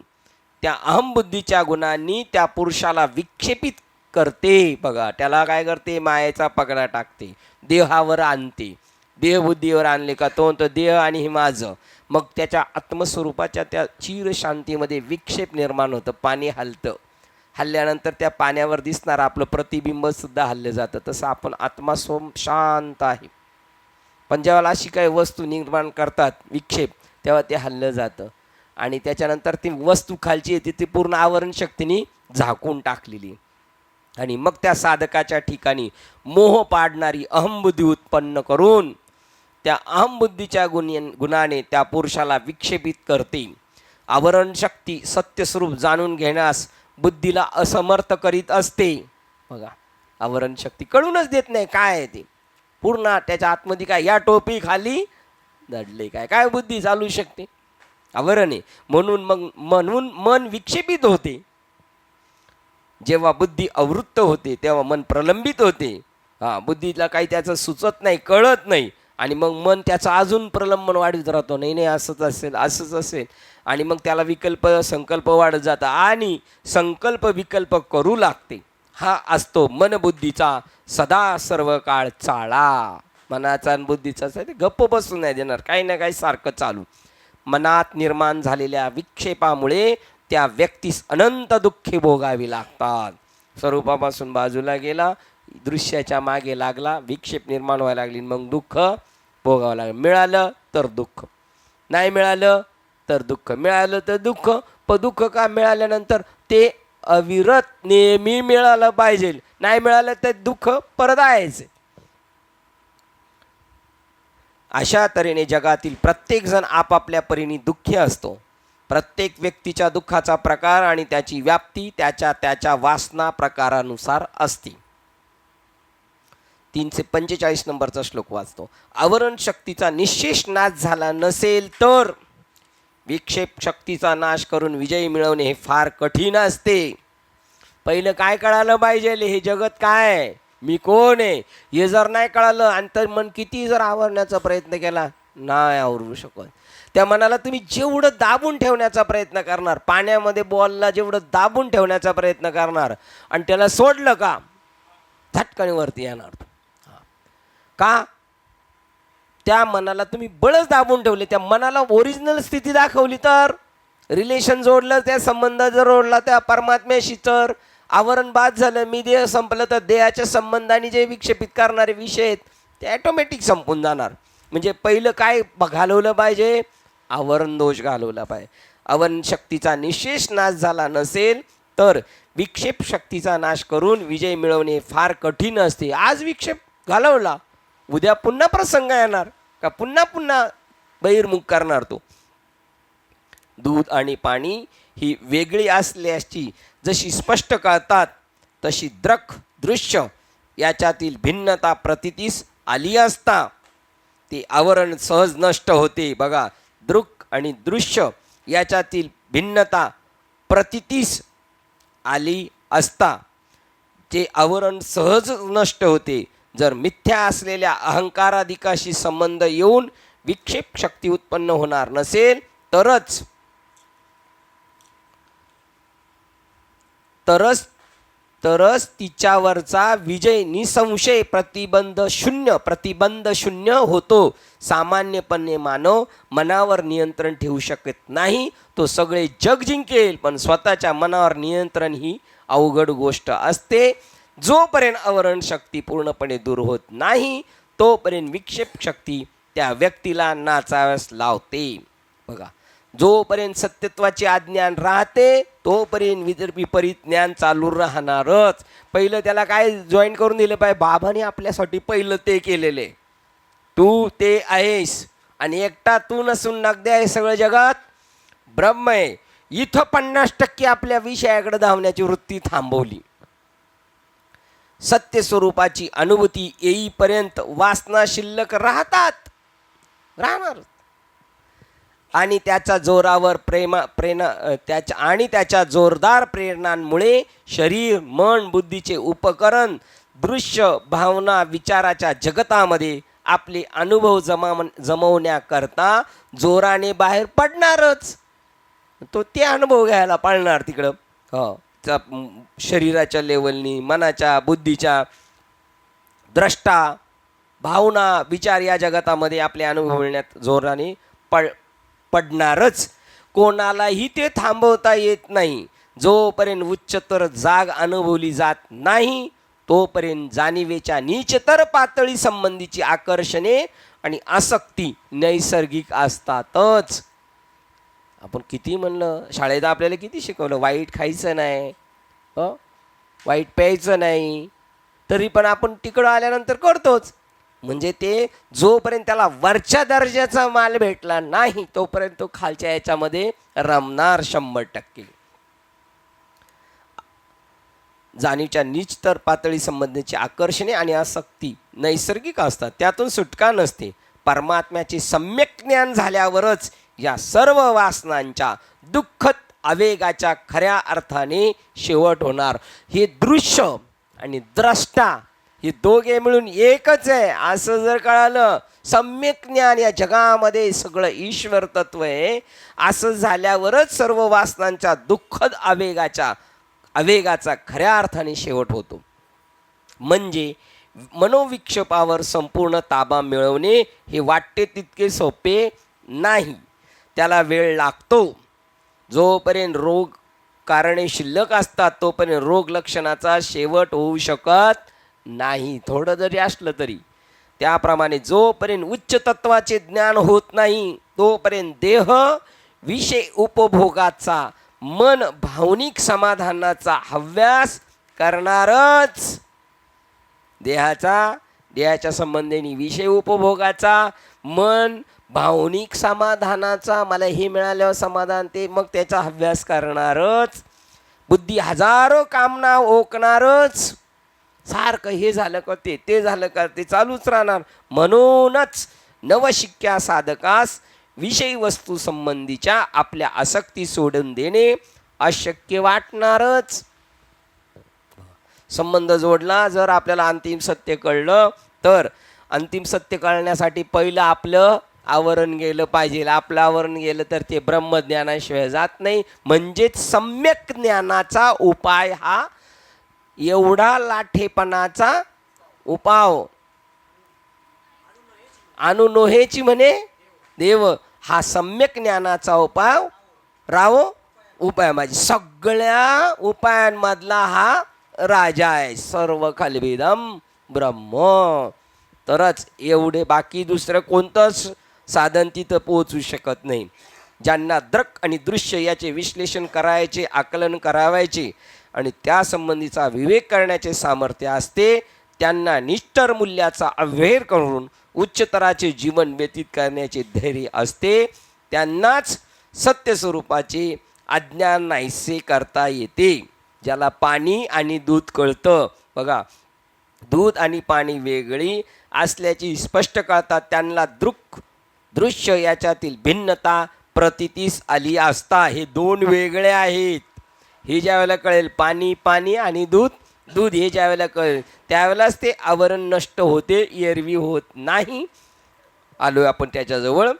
त्या अहमबुद्धीच्या गुणांनी त्या पुरुषाला विक्षेपित करते बघा. त्याला काय करते? मायेचा पगडा टाकते, देहावर आणते. देहबुद्धीवर आणले का तो देह आणि हे माझं. मग त्याच्या आत्मस्वरूपाच्या त्या चिर शांतीमध्ये विक्षेप निर्माण होतं. पाणी हलतं, हल्ल्यानंतर त्या पाण्यावर दिसणार आपलं प्रतिबिंब सुद्धा हल्लं जातं. तसं आपण आत्मा शांत आहे, पण जेव्हा अशी काही वस्तू निर्माण करतात विक्षेप तेव्हा ते हल्लं जातं आणि त्याच्यानंतर ती वस्तू खालची येते ती पूर्ण आवरण शक्तीने झाकून टाकलेली. आणि मग त्या साधकाच्या ठिकाणी मोह पाडणारी अहमबुद्धी उत्पन्न करून त्या अहमबुद्धीच्या गुणाने त्या पुरुषाला विक्षेपित करते. आवरण शक्ती सत्यस्वरूप जाणून घेण्यास बुद्धीला असमर्थ करीत असते बघा. आवरण शक्ती कळूनच देत नाही काय आहे ते. पूर्ण त्याच्या आतमध्ये काय, या टोपी खाली दडले काय काय बुद्धी चालू शकते? आवरण आहे. म्हणून मन विक्षेपित होते. जेव्हा बुद्धी अवृत्त होते तेव्हा मन प्रलंबित होते. बुद्धीला काही त्याचं सुचत नाही, कळत नाही आणि मग मन त्याचं अजून प्रलंबन वाढीत राहतो. नाही असंच असेल, असंच असेल आणि मग त्याला विकल्प संकल्प वाढत जातं आणि संकल्प विकल्प करू लागते. हा असतो मनबुद्धीचा सदा सर्व काळ चाळा. मनाचा आणि बुद्धीचा ते गप्प बसून नाही देणार, काही ना काही सारखं चालू. मनात निर्माण झालेल्या विक्षेपामुळे त्या व्यक्तीस अनंत दुःखे भोगावी लागतात. स्वरूपापासून बाजूला गेला, दृश्याच्या मागे लागला, विक्षेप निर्माण व्हायला लागली, मग दुःख भोगावं लागलं. मिळालं तर दुःख, नाही मिळालं तर दुःख, मिळालं तर दुःख. पण दुःख का? मिळाल्यानंतर ते अविरत नेहमी मिळालं पाहिजे, नाही मिळालं तर दुःख परत यायचे. अशा तऱ्हेने जगातील प्रत्येक जण आपापल्या परीने दुःखी असतो. प्रत्येक व्यक्तीच्या दुःखाचा प्रकार आणि त्याची व्याप्ती त्याच्या वासना प्रकारानुसार असते. 345 नंबरचा श्लोक वाचतो. आवरण शक्तीचा निश्शेष नाश झाला नसेल तर विक्षेप शक्तीचा नाश करून विजय मिळवणे हे फार कठीण असते. पहिलं काय कळालं पाहिजे? हे जगत काय आहे, मी कोण आहे, हे जर नाही कळालं आणि तर मन किती जर आवरण्याचा प्रयत्न केला नाही आवरू शकत. त्या मनाला तुम्ही जेवढं दाबून ठेवण्याचा प्रयत्न करणार, पाण्यामध्ये बॉलला जेवढं दाबून ठेवण्याचा प्रयत्न करणार आणि त्याला सोडलं का झटकन वरती येणार. का? त्या मनाला तुम्ही बळच दाबून ठेवले. त्या मनाला ओरिजिनल स्थिती दाखवली तर, रिलेशन जोडलं, त्या संबंध जर जोडला त्या परमात्म्याशी तर आवरण बाद झालं, मी देह संपलं तर देहाच्या संबंधाने जे विक्षेपित करणारे विषय आहेत ते ॲटोमॅटिक संपून जाणार. म्हणजे पहिलं काय घालवलं पाहिजे? आवरण दोष घालवला पाहिजे. आवरण शक्तीचा निशेष नाश झाला नसेल तर विक्षेप शक्तीचा नाश करून विजय मिळवणे फार कठीण असते. आज विक्षेप घालवला, उद्या पुन्हा प्रसंग येणार का पुन्हा बहिर्मुख करणार तो. दूध आणि पाणी ही वेगळी असल्याची जशी स्पष्ट कळतात तशी दृश्य याच्यातील भिन्नता प्रतितीस आली असता ते आवरण सहज नष्ट होते. बघा, दृक आणि दृश्य याच्यातील भिन्नता प्रतीतीस आली असता ते आवरण सहज नष्ट होते. जर मिथ्या असलेल्या अहंकाराधिकाशी संबंध येऊन विक्षेप शक्ती उत्पन्न होणार नसेल तरच तिच्यावरचा विजय निसंशय प्रतिबंध शून्य होतो. सामान्यपणे मानव मनावर नियंत्रण ठेवू शकत नाही. तो सगळे जग जिंकेल, पण स्वतःच्या मनावर नियंत्रण ही अवघड गोष्ट असते. जोपर्यंत आवरण शक्ती पूर्णपणे दूर होत नाही तोपर्यंत विक्षेप शक्ती त्या व्यक्तीला नाचाव्यास लावते. बघा, जोपर्यंत सत्यत्वाचे अज्ञान राहते तोपर्यंत विपरीत ज्ञान चालू राहणारच. पहिलं त्याला काय जॉईन करून दिलं पाहिजे? बाबाने आपल्यासाठी पहिलं ते केलेले. तू ते आहेस आणि एकटा तू नसून नगदे आहे सगळं जगात ब्रह्म आहे. इथं 50% आपल्या विषयाकडे धावण्याची वृत्ती थांबवली. सत्य स्वरूपाची अनुभूती येईपर्यंत वासना शिल्लक राहणार आणि त्याच्या जोरावर त्याच्या जोरदार प्रेरणांमुळे शरीर, मन, बुद्धीचे उपकरण दृश्य, भावना, विचाराच्या जगतामध्ये आपले अनुभव जमवण्याकरता जोराने बाहेर पडणारच. तो ते अनुभव घ्यायला पाळणार तिकडं. हो, शरीराच्या लेवलनी, मनाच्या, बुद्धीच्या, द्रष्टा, भावना, विचार या जगतामध्ये आपले अनुभव मिळण्यात जोराने पडणारच. कोणालाही ते थांबवता येत नाही. जोपर्यंत उच्चतर जाग अनुभवली जात नाही तोपर्यंत जाणीवेच्या नीचतर पातळी संबंधीची आकर्षणे आणि आसक्ती नैसर्गिक असतातच. आपण किती म्हणलं, शाळेत आपल्याला किती शिकवलं, वाईट खायचं नाही, वाईट प्यायचं नाही, तरी पण आपण तिकडं आल्यानंतर करतोच. म्हणजे ते जोपर्यंत त्याला वरच्या दर्जाचा माल भेटला नाही तोपर्यंत तो खालच्या याच्यामध्ये रमणार 100%. जाणीवच्या नीचतर पातळी संबंधीची आकर्षणे आणि आसक्ती नैसर्गिक असतात, त्यातून सुटका नसते. परमात्म्याचे सम्यक ज्ञान झाल्यावरच या सर्व वासनांच्या दुःखद आवेगाच्या खऱ्या अर्थाने शेवट होणार. हे दृश्य आणि द्रष्टा हे दोघे मिळून एकच आहे असं जर कळालं, सम्यक ज्ञान या जगामध्ये सगळं ईश्वर तत्व आहे असं झाल्यावरच सर्व वासनांच्या दुःखद आवेगाचा खऱ्या अर्थाने शेवट होतो. म्हणजे मनोविक्षेपावर संपूर्ण ताबा मिळवणे हे वाटते तितके सोपे नाही. त्याला वेळ लागतो. जोपर्यंत रोग कारणे शिल्लक असतात तोपर्यंत रोग लक्षणाचा शेवट होऊ शकत नाही, थोडं जरी असलं तरी. त्याप्रमाणे जोपर्यंत उच्च तत्वाचे ज्ञान होत नाही तोपर्यंत देह विषय उपभोगाचा, मन भावनिक समाधानाचा हव्यास करणारच. देहाच्या संबंधीने विषय उपभोगाचा, मन भावनिक समाधानाचा, मला हे मिळाल्यावर समाधान, ते मग त्याचा हव्यास करणारच. बुद्धी हजारो कामना ओकणारच. सारखं हे झालं का ते झालं का ते चालूच राहणार. म्हणूनच नवशिक्या साधकास विषयी वस्तू संबंधीच्या आपल्या आसक्ती सोडून देणे अशक्य वाटणारच. संबंध जोडला जर आपल्याला अंतिम सत्य कळलं तर अंतिम सत्य कळण्यासाठी पहिलं आपलं आवरण गेलं पाहिजे. आपलं आवरण गेलं तर ते ब्रह्मज्ञानाशिवाय जात नाही. म्हणजेच सम्यक ज्ञानाचा उपाय हा एवढा लाठेपणाचा उपाव आणू नोहेची म्हणे देव, हा सम्यक ज्ञानाचा उपाय माझी सगळ्या उपायांमधला हा राजा आहे. सर्व खलविदम ब्रह्म. तरच एवढे, बाकी दुसरं कोणतंच साधन तिथं पोहोचू शकत नाही. ज्यांना दृक आणि दृश्य याचे विश्लेषण करायचे, आकलन करावायचे आणि त्यासंबंधीचा विवेक करण्याचे सामर्थ्य असते त्यांना निष्ठर मूल्याचा अव्हेर करून उच्चतराचे जीवन व्यतीत करण्याचे धैर्य असते. त्यांनाच सत्यस्वरूपाचे अज्ञान नाहीसे करता येते. ज्याला पाणी आणि दूध कळतं. बघा, दूध आणि पाणी वेगळी असल्याची स्पष्ट कळतात त्यांना दृश्य याच्यातील भिन्नता प्रतीतीस आली असता. हे दोन वेगळे आहेत. हे ज्या वेळेला कळेल पाणी पाणी आणि दूध दूध, हे ज्या वेळेला कळेल त्यावेळेलाच ते आवरण नष्ट होते, एरवी होत नाही. आलो आपण त्याच्याजवळ.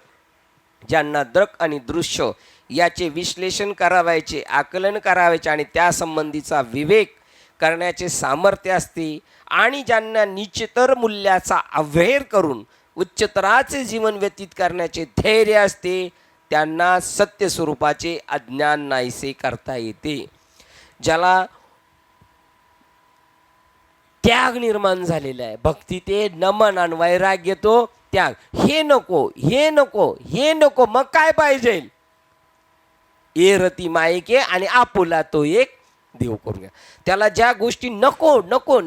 ज्यांना द्रक आणि दृश्य याचे विश्लेषण करावायचे, आकलन करावायचे आणि त्यासंबंधीचा विवेक करण्याचे सामर्थ्य असते आणि ज्यांना निश्चितर मूल्याचा अव्हेर करून उच्चतराचे जीवन व्यतीत करण्याचे धैर्य असते, त्यांना सत्य स्वरूपाचे अज्ञान नाहीसे करता येते. ज्याला त्याग निर्माण झालेला आहे, भक्ती ते नमन आणि वैराग्य तो त्याग. हे नको, हे नको, हे नको, मग काय पाहिजे? ए रती मायके आणि आपुला तो एक देव करून घ्या. त्याला ज्या गोष्टी नको नको,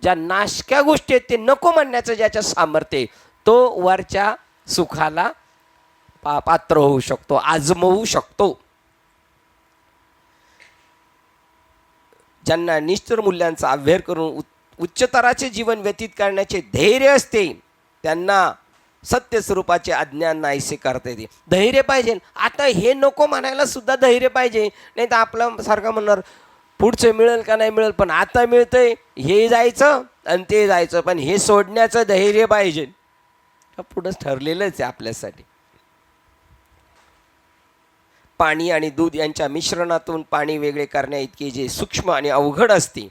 ज्या नाशक्या गोष्टी आहेत ते नको म्हणण्याचं ज्याच्या सामर्थ्य, तो वरच्या सुखाला पात्र होऊ शकतो, आजमवू शकतो. ज्यांना निश्चित मूल्यांचा अभ्यास करून उच्चतराचे जीवन व्यतीत करण्याचे धैर्य असते, त्यांना सत्य स्वरूपाचे अज्ञान नाहीसे करता येते. धैर्य पाहिजे. आता हे नको म्हणायला सुद्धा धैर्य पाहिजे, नाही तर आपलं सारखं म्हणणार पुढचं मिळेल का नाही मिळेल, पण आता मिळतंय हे जायचं आणि ते जायचं, पण हे सोडण्याचं धैर्य पाहिजे. पुढंच ठरलेलंच आहे आपल्यासाठी. पाणी आणि दूध यांच्या मिश्रणातून पाणी वेगळे करण्या इतके जे सूक्ष्म आणि अवघड असते,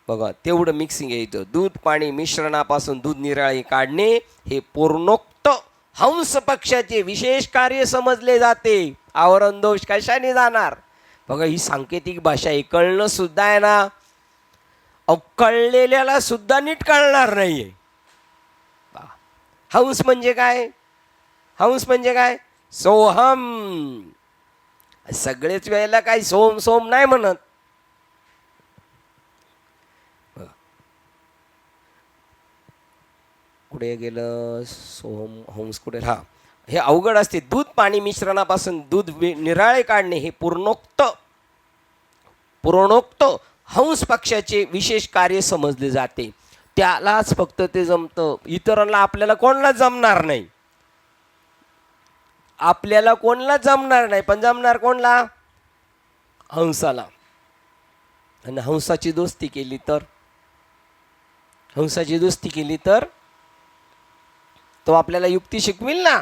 बघा तेवढं मिक्सिंग आहे इथं. दूध पाणी मिश्रणापासून दूध निराळे काढणे हे पूर्णोक्त हंस पक्षाचे विशेष कार्य समजले जाते. आवरण दोष कशाने जाणार? बघा ही सांकेतिक भाषा आहे, कळणं सुद्धा आहे ना, कळलेल्याला सुद्धा नीट कळणार नाहीये. हंस म्हणजे काय? हंस म्हणजे काय? सोहम. सगळेच वेळेला काही सोम सोम नाही म्हणत. कुठे गेलं सोहम? हंस कुठे? हा, हे अवघड असते. दूध पाणी मिश्रणापासून दूध निराळे काढणे हे पूर्णोक्त हंस पक्षाचे विशेष कार्य समजले जाते. त्यालाच फक्त ते जमतं, इतरांना आपल्याला कोणाला जमणार नाही. आपल्याला कोणाला जमणार नाही, पण जमणार कोणला? हंसाला. आणि हंसाची दोस्ती केली तर, हंसाची दोस्ती केली तर तो आपल्याला युक्ती शिकविल ना.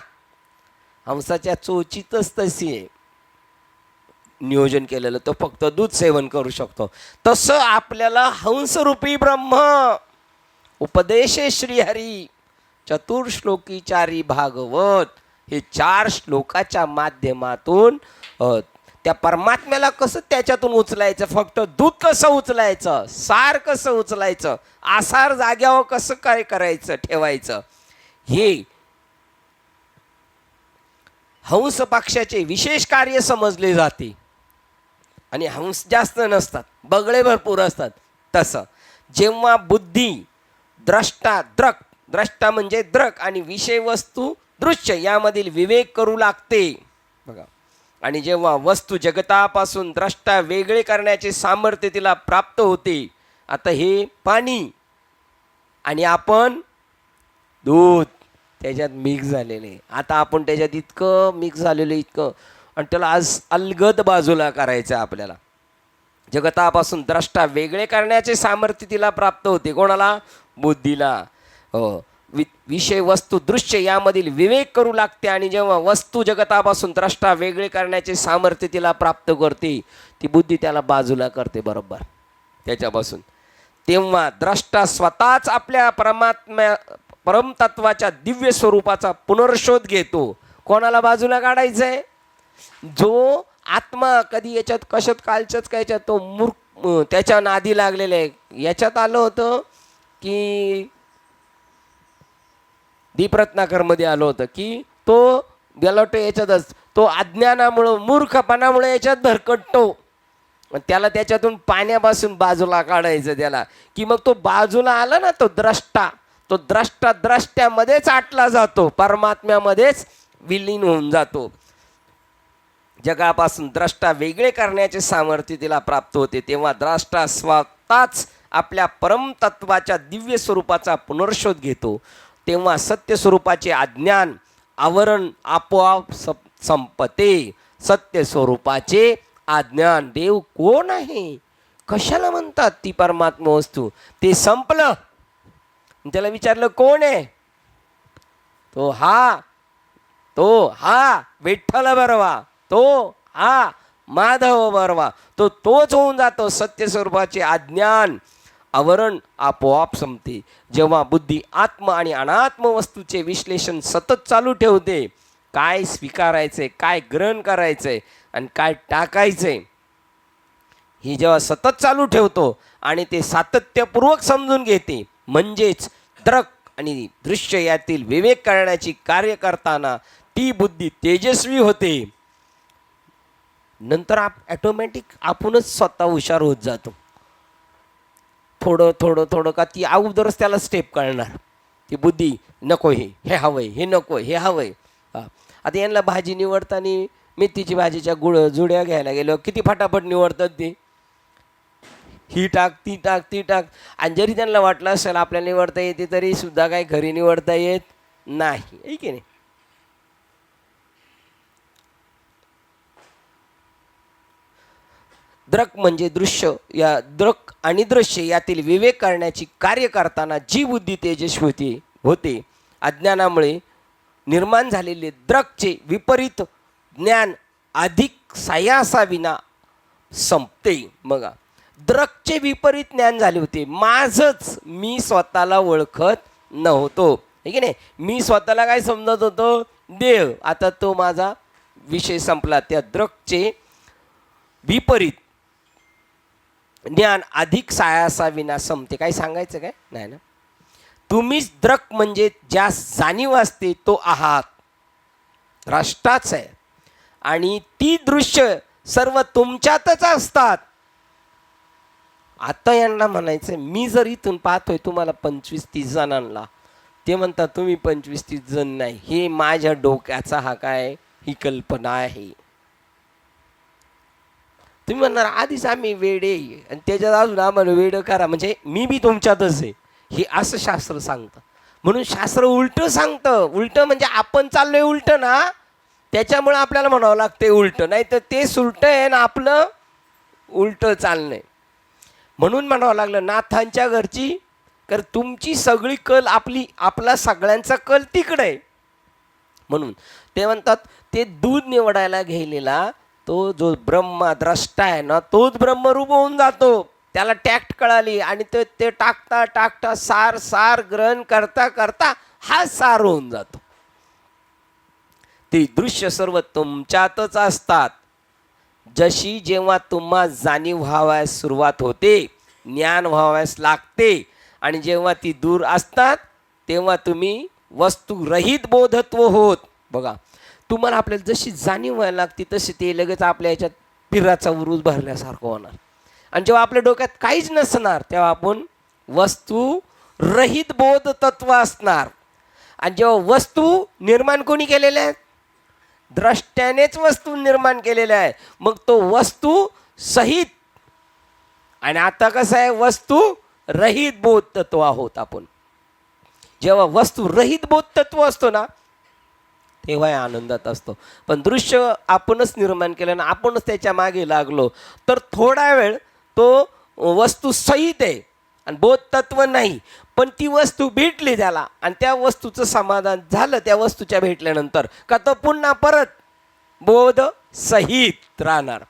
हंसाच्या चोचीतच तशी आहे नियोजन केलेलं, तो फक्त दूध सेवन करू शकतो. तसं आपल्याला हंसरूपी ब्रह्म उपदेशे श्रीहरी चतुर्श्लोकी चारी भागवत, हे 4 श्लोकाच्या माध्यमातून त्या परमात्म्याला कसं त्याच्यातून उचलायचं, फक्त दूध कसं उचलायचं, सार कसं उचलायचं, आसार जाग्यावर कसं काय करायचं ठेवायचं, हे हंस पक्षाचे विशेष कार्य समजले जाते. आणि हंस जास्त नसतात, बगळे भरपूर असतात. तसं जेव्हा बुद्धी द्रष्टा म्हणजे द्रक आणि विषय वस्तू दृश्य यामधील विवेक करू लागते, बघा. आणि जेव्हा वस्तू जगतापासून द्रष्टा वेगळे करण्याचे सामर्थ्य तिला प्राप्त होते. आता हे पाणी आणि आपण दूध त्याच्यात मिक्स झालेले, आता आपण त्याच्यात इतकं मिक्स झालेलं इतकं, आणि त्याला आज अलगद बाजूला करायचं आपल्याला. जगतापासून द्रष्टा वेगळे करण्याचे सामर्थ्य तिला प्राप्त होते. कोणाला? बुद्धीला. विषय वस्तू दृश्य यामधील विवेक करू लागते. आणि जेव्हा वस्तू जगतापासून द्रष्टा वेगळे करण्याचे सामर्थ्य तिला प्राप्त करते, ती बुद्धी त्याला बाजूला करते बरोबर त्याच्यापासून. तेव्हा द्रष्टा स्वतःच आपल्या परमतत्वाच्या दिव्य स्वरूपाचा पुनर्शोध घेतो. कोणाला बाजूला काढायचंय? जो आत्मा कधी याच्यात कशात कालच्याच कायच्यात तो त्याच्या नादी लागलेला आहे. याच्यात आलं होतं की दीपरत्नाकरमध्ये आलं होतं की तो गेलोटो याच्यातच, तो अज्ञानामुळं मूर्खपणामुळे याच्यात भरकटतो. त्याला त्याच्यातून पाण्यापासून बाजूला काढायचं त्याला, की मग तो बाजूला आला ना, तो द्रष्टा द्रष्ट्यामध्येच आटला जातो, परमात्म्यामध्येच विलीन होऊन जातो. जगापासून द्रष्टा वेगळे करण्याचे सामर्थ्य तिला प्राप्त होते. तेव्हा द्रष्टा स्वतःच आपल्या परमतत्वाच्या दिव्य स्वरूपाचा पुनर्शोध घेतो, तेव्हा सत्य स्वरूपाचे अज्ञान आवरण आपोआप संपते. सत्य स्वरूपाचे अज्ञान, देव कोण आहे, कशाला म्हणतात ती परमात्मा वस्तू, ते संपलं. त्याला विचारलं कोण आहे, तो हा विठ्ठल बरवा, तो हा माधव बरवा, तोच होऊन जातो. सत्य स्वरूपाचे अज्ञान आवरण आपोआप संपते. जेव्हा बुद्धी आत्म आणि अनात्म वस्तूचे विश्लेषण सतत चालू ठेवते, काय स्वीकारायचंय, काय ग्रहण करायचंय आणि काय टाकायचंय, ही जेव्हा सतत चालू ठेवतो आणि ते सातत्यपूर्वक समजून घेते, म्हणजेच द्रक आणि दृश्य यातील विवेक करण्याची कार्य करताना ती बुद्धी तेजस्वी होते. नंतर ॲटोमॅटिक आपणच स्वतः हुशार होत जातो. थोडं थोडं थोडं का ती अगोदरच त्याला स्टेप कळणार. ती बुद्धी नको हे हवंय, हे नको हे हवंय. आता यांना भाजी निवडताना मेथीची भाजीच्या जुड्या घ्यायला गेलो, किती फटाफट निवडतात ते, ही टाक ती टाक ती टाक. आणि जरी त्यांना वाटलं असेल आपल्याला निवडता येते, तरी सुद्धा काही घरी निवडता येत नाही, आहे की नाही. द्रक म्हणजे दृश्य, या द्रक आणि दृश्य यातील विवेक करण्याची कार्य करताना जी बुद्धी तेजस्वी होते, अज्ञानामुळे निर्माण झालेले द्रकचे विपरीत ज्ञान अधिक सायासाविना संपते. बघा, द्रकचे विपरीत ज्ञान झाले होते. माझंच मी स्वतःला ओळखत नव्हतो, आहे की नाही. मी स्वतःला काय समजत होतो, देव. आता तो माझा विषय संपला. त्या द्रकचे विपरीत ज्ञान अधिक सायासाविना संपते. काही सांगायचं काय नाही ना. तुम्हीच द्रक म्हणजे ज्यास जाणीव असते तो आहात, द्रष्टाच आहे. आणि ती दृश्य सर्व तुमच्यातच असतात. आता यांना म्हणायचं, मी जर इथून पाहतोय तुम्हाला 25-30 जणांना, ते म्हणतात तुम्ही 25-30 जण नाही, हे माझ्या डोक्याचा हा काय ही कल्पना आहे. तुम्ही म्हणणार आधीच आम्ही वेडे आणि त्याच्यात अजून आम्हाला वेड करा, म्हणजे मी बी तुमच्यातच आहे, हे असं शास्त्र सांगतं. म्हणून शास्त्र उलटं सांगतं. उलटं म्हणजे आपण चाललोय उलटं ना, त्याच्यामुळे आपल्याला म्हणावं लागतंय उलटं, नाही तर ते सुलटं आहे ना आपलं उलटं चाललंय. म्हणून म्हणावं लागलं नाथांच्या घरची, तर तुमची सगळी कल आपला सगळ्यांचा कल तिकडे आहे. म्हणून ते म्हणतात ते दूध निवडायला गेलेला तो जो ब्रह्मद्रष्टा आहे ना, तोच ब्रह्मरूप होऊन जातो. त्याला टॅक्ट कळाली आणि ते टाकता टाकता सार ग्रहण करता करता हा सार होऊन जातो. ते दृश्य सर्व तुमच्यातच असतात. जशी जेव्हा तुम्हा जाणीव व्हावयास सुरुवात होते, ज्ञान व्हावयास लागते, आणि जेव्हा ती दूर असतात तेव्हा तुम्ही वस्तुरहित बोधत्व होत. बघा, तुम्हाला आपल्याला जशी जाणीव व्हायला लागते तशी ते लगेच आपल्या ह्याच्यात पिराचा उरूस भरल्यासारखं होणार. आणि जेव्हा आपल्या डोक्यात काहीच नसणार तेव्हा आपण वस्तू रहित बोध तत्व असणार. आणि जेव्हा वस्तू निर्माण कोणी केलेल्या आहेत, द्रष्ट्यानेच वस्तू निर्माण केलेल्या आहे, मग तो वस्तू सहित. आणि आता कसं आहे, वस्तू रहित बोध तत्व आहोत आपण. जेव्हा वस्तू रहित बोध तत्व असतो ना, तेव्हा आनंदात असतो. पण दृश्य आपणच निर्माण केलं ना, आपणच त्याच्या मागे लागलो तर थोडा वेळ तो वस्तू सहित आहे आणि बोध तत्व नाही. पण ती वस्तू भेटली त्याला आणि त्या वस्तूचं समाधान झालं त्या वस्तूच्या भेटल्यानंतर, का तो पुन्हा परत बोध सहित राहणार.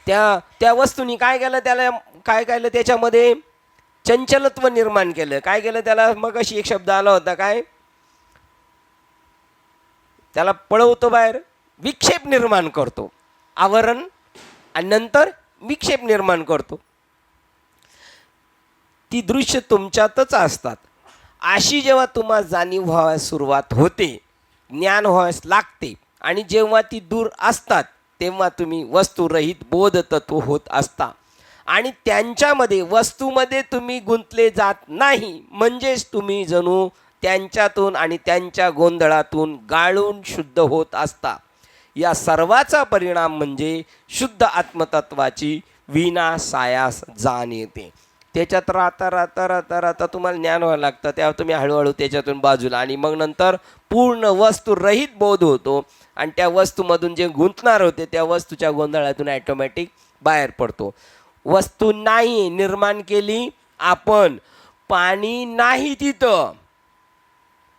त्या वस्तूनी काय केलं, त्याला काय केलं, त्याच्यामध्ये चंचलत्व निर्माण केलं. काय केलं त्याला, मग अशी एक शब्द आला होता, काय त्याला पळवतो बाहेर, विक्षेप निर्माण करतो. आवरण आणि नंतर विक्षेप निर्माण करतो. ती दृश्य तुमच्यातच असतात. अशी जेव्हा तुम्हाला जाणीव व्हायला सुरुवात होते, ज्ञान व्हायला लागते, आणि जेव्हा ती दूर असतात तेव्हा तुम्ही वस्तुरहित बोध तत्व होत असता. आणि त्यांच्यामध्ये वस्तूमध्ये तुम्ही गुंतले जात नाही. म्हणजेच तुम्ही जणू त्यांच्यातून आणि त्यांच्या गोंधळातून गाळून शुद्ध होत असता. या सर्वाचा परिणाम म्हणजे शुद्ध आत्मतत्वाची विनासायास जाण येते. त्याच्यात राहता राहता राहता राहता तुम्हाला ज्ञान व्हायला लागतं, तेव्हा तुम्ही हळूहळू त्याच्यातून बाजूला, आणि मग नंतर पूर्ण वस्तू रहित बोध होतो, आणि त्या वस्तूमधून जे गुंतणार होते त्या वस्तूच्या गोंधळातून ॲटोमॅटिक बाहेर पडतो. वस्तू नाही निर्माण केली आपण, पाणी नाही तिथं,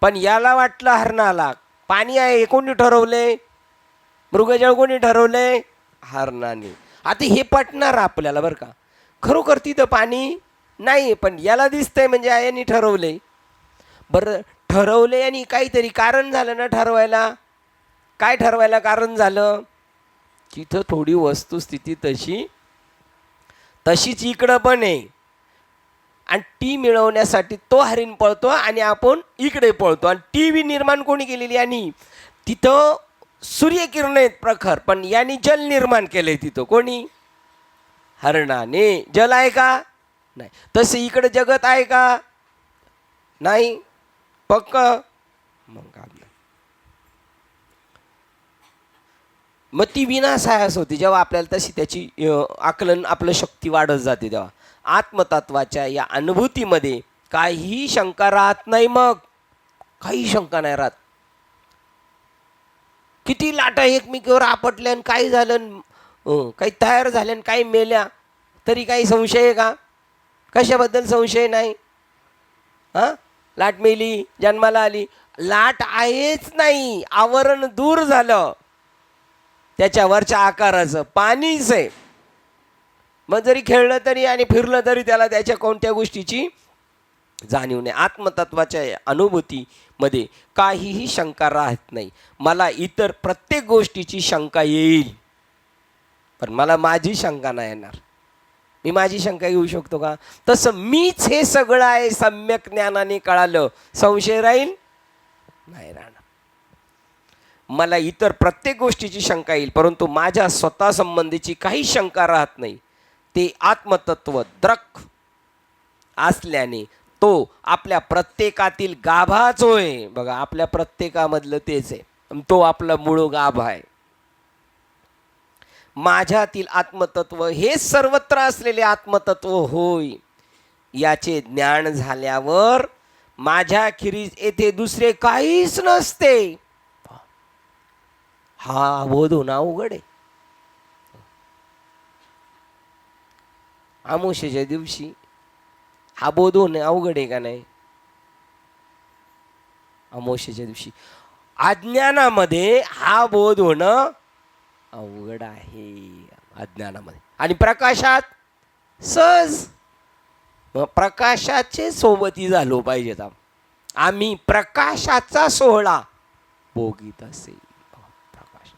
पण याला वाटलं हरणाला पाणी आहे, हे कोणी ठरवले? मृगजळ कोणी ठरवले? हरणाने. आता हे पटणार आपल्याला बरं का, खरोखर तिथं पाणी नाही, पण याला दिसतंय म्हणजे यांनी ठरवले. बरं, ठरवले आणि काहीतरी कारण झालं ना ठरवायला. काय ठरवायला कारण झालं? तिथं थोडी वस्तुस्थिती तशीच इकडं पण आहे, आणि टी मिळवण्यासाठी तो हरिण पळतो आणि आपण इकडे पळतो. आणि टी व्ही निर्माण कोणी केलेली? आणि तिथं सूर्यकिरण आहेत प्रखर, पण यांनी जल निर्माण केलंय तिथं. कोणी? हरणाने. जल आहे का? नाही. तसं इकडे जगत आहे का? नाही. पक्क. मग ती विनाशायस होती जेव्हा आपल्याला तशी त्याची आकलन आपलं शक्ती वाढत जाते. तेव्हा आत्मतत्वाच्या या अनुभूतीमध्ये काही शंका राहत नाही. मग काही शंका नाही राहत. किती लाटा एकमेकीवर आपटल्या आणि काही झालं, काही तयार झाल्या आणि काही मेल्या, तरी काही संशय आहे का? कशाबद्दल संशय नाही? हां, लाट मेली, जन्माला आली, लाट आहेच नाही, आवरण दूर झालं त्याच्यावरच्या आकाराचं, पाणीच आहे. मग जरी खेळलं तरी आणि फिरलं तरी त्याला त्याच्या कोणत्या गोष्टीची जाणीव नाही. आत्मतत्वाच्या अनुभूतीमध्ये काहीही शंका राहत नाही. मला इतर प्रत्येक गोष्टीची शंका येईल, पण मला माझी शंका नाही येणार. मी माझी शंका घेऊ शकतो का? तसं मीच हे सगळं आहे सम्यक ज्ञानाने कळालं, संशय राहील? नाही राहणार. मला इतर प्रत्येक गोष्टीची शंका येईल, परंतु माझ्या स्वतः संबंधीची काही शंका राहत नाही. ते आत्मतत्व द्रक असल्याने तो आपल्या प्रत्येकातील गाभाच होय. बघा, आपल्या प्रत्येकामधलं तेच आहे, तो आपला मूळ गाभा आहे. माझ्यातील आत्मतत्व हे सर्वत्र असलेले आत्मतत्व होय. याचे ज्ञान झाल्यावर माझ्याखेरीज येथे दुसरे काहीच नसते. हा बोध होणं अवघड आहे. अमावस्येच्या दिवशी हा बोध होणं अवघड आहे का नाही? अमावस्येच्या दिवशी अज्ञानामध्ये हा बोध होणं अवघड आहे, अज्ञानामध्ये. आणि प्रकाशात सहज. मग प्रकाशाचे सोबती झालो पाहिजेत. आम्ही प्रकाशाचा सोहळा भोगीत असेल. प्रकाश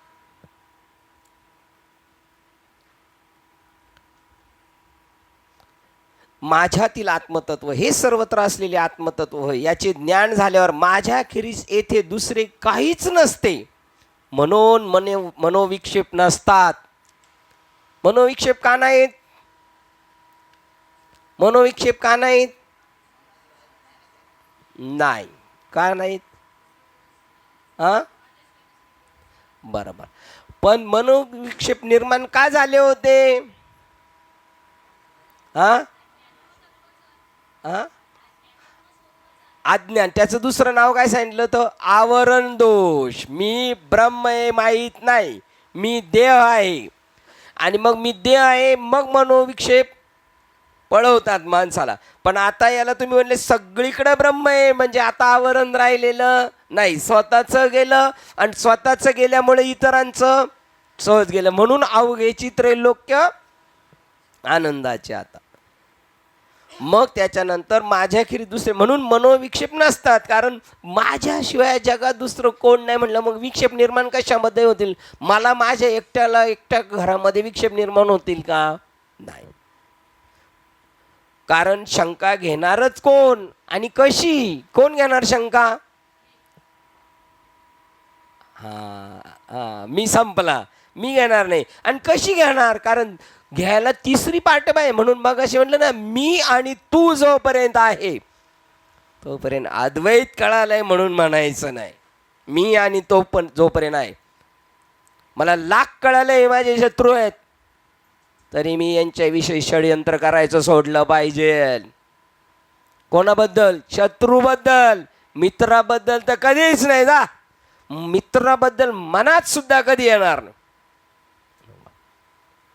माझ्यातील आत्मतत्व हे सर्वत्र असलेले आत्मतत्व होय. याचे ज्ञान झाल्यावर माझ्याखेरीज येथे दुसरे काहीच नसते, म्हणून मनोविक्षेप नसतात. मनोविक्षेप का नाहीत? मनोविक्षेप का नाहीत? नाही. का नाहीत? बरोबर. पण मनोविक्षेप निर्माण का झाले होते? अज्ञान. त्याचं दुसरं नाव काय सांगितलं होतं? आवरण दोष. मी ब्रह्म आहे माहीत नाही, मी देह आहे. आणि मग मी देह आहे, मग मनोविक्षेप पळवतात माणसाला. पण आता याला तुम्ही म्हणले सगळीकडे ब्रह्म आहे, म्हणजे आता आवरण राहिलेलं नाही. स्वतःचं गेलं, आणि स्वतःचं गेल्यामुळे इतरांचं सहज गेलं. म्हणून अवघेची त्रैलोक्य आनंदाचे. आता मग त्याच्यानंतर माझ्याखेरीज दुसरे, म्हणून मनोविक्षेप नसतात. कारण माझ्याशिवाय जगात दुसरं कोण नाही म्हणलं, मग विक्षेप निर्माण कशामध्ये होतील? मला माझ्या एकट्या घरामध्ये विक्षेप निर्माण होतील का? नाही. कारण शंका घेणारच कोण आणि कशी? कोण घेणार शंका? मी संपला, मी घेणार नाही. आणि कशी घेणार? कारण घ्यायला तिसरी पार्ट आहे. म्हणून मग असे म्हटलं ना, मी आणि तू जोपर्यंत आहे तोपर्यंत अद्वैत कळालंय म्हणून म्हणायचं नाही. मी आणि तो पण जोपर्यंत आहे. मला लाख कळालंय माझे शत्रू आहेत, तरी मी यांच्याविषयी षडयंत्र करायचं सोडलं पाहिजे. कोणाबद्दल? शत्रूबद्दल. मित्राबद्दल तर कधीच नाही. जा, मित्राबद्दल मनात सुद्धा कधी येणार नाही.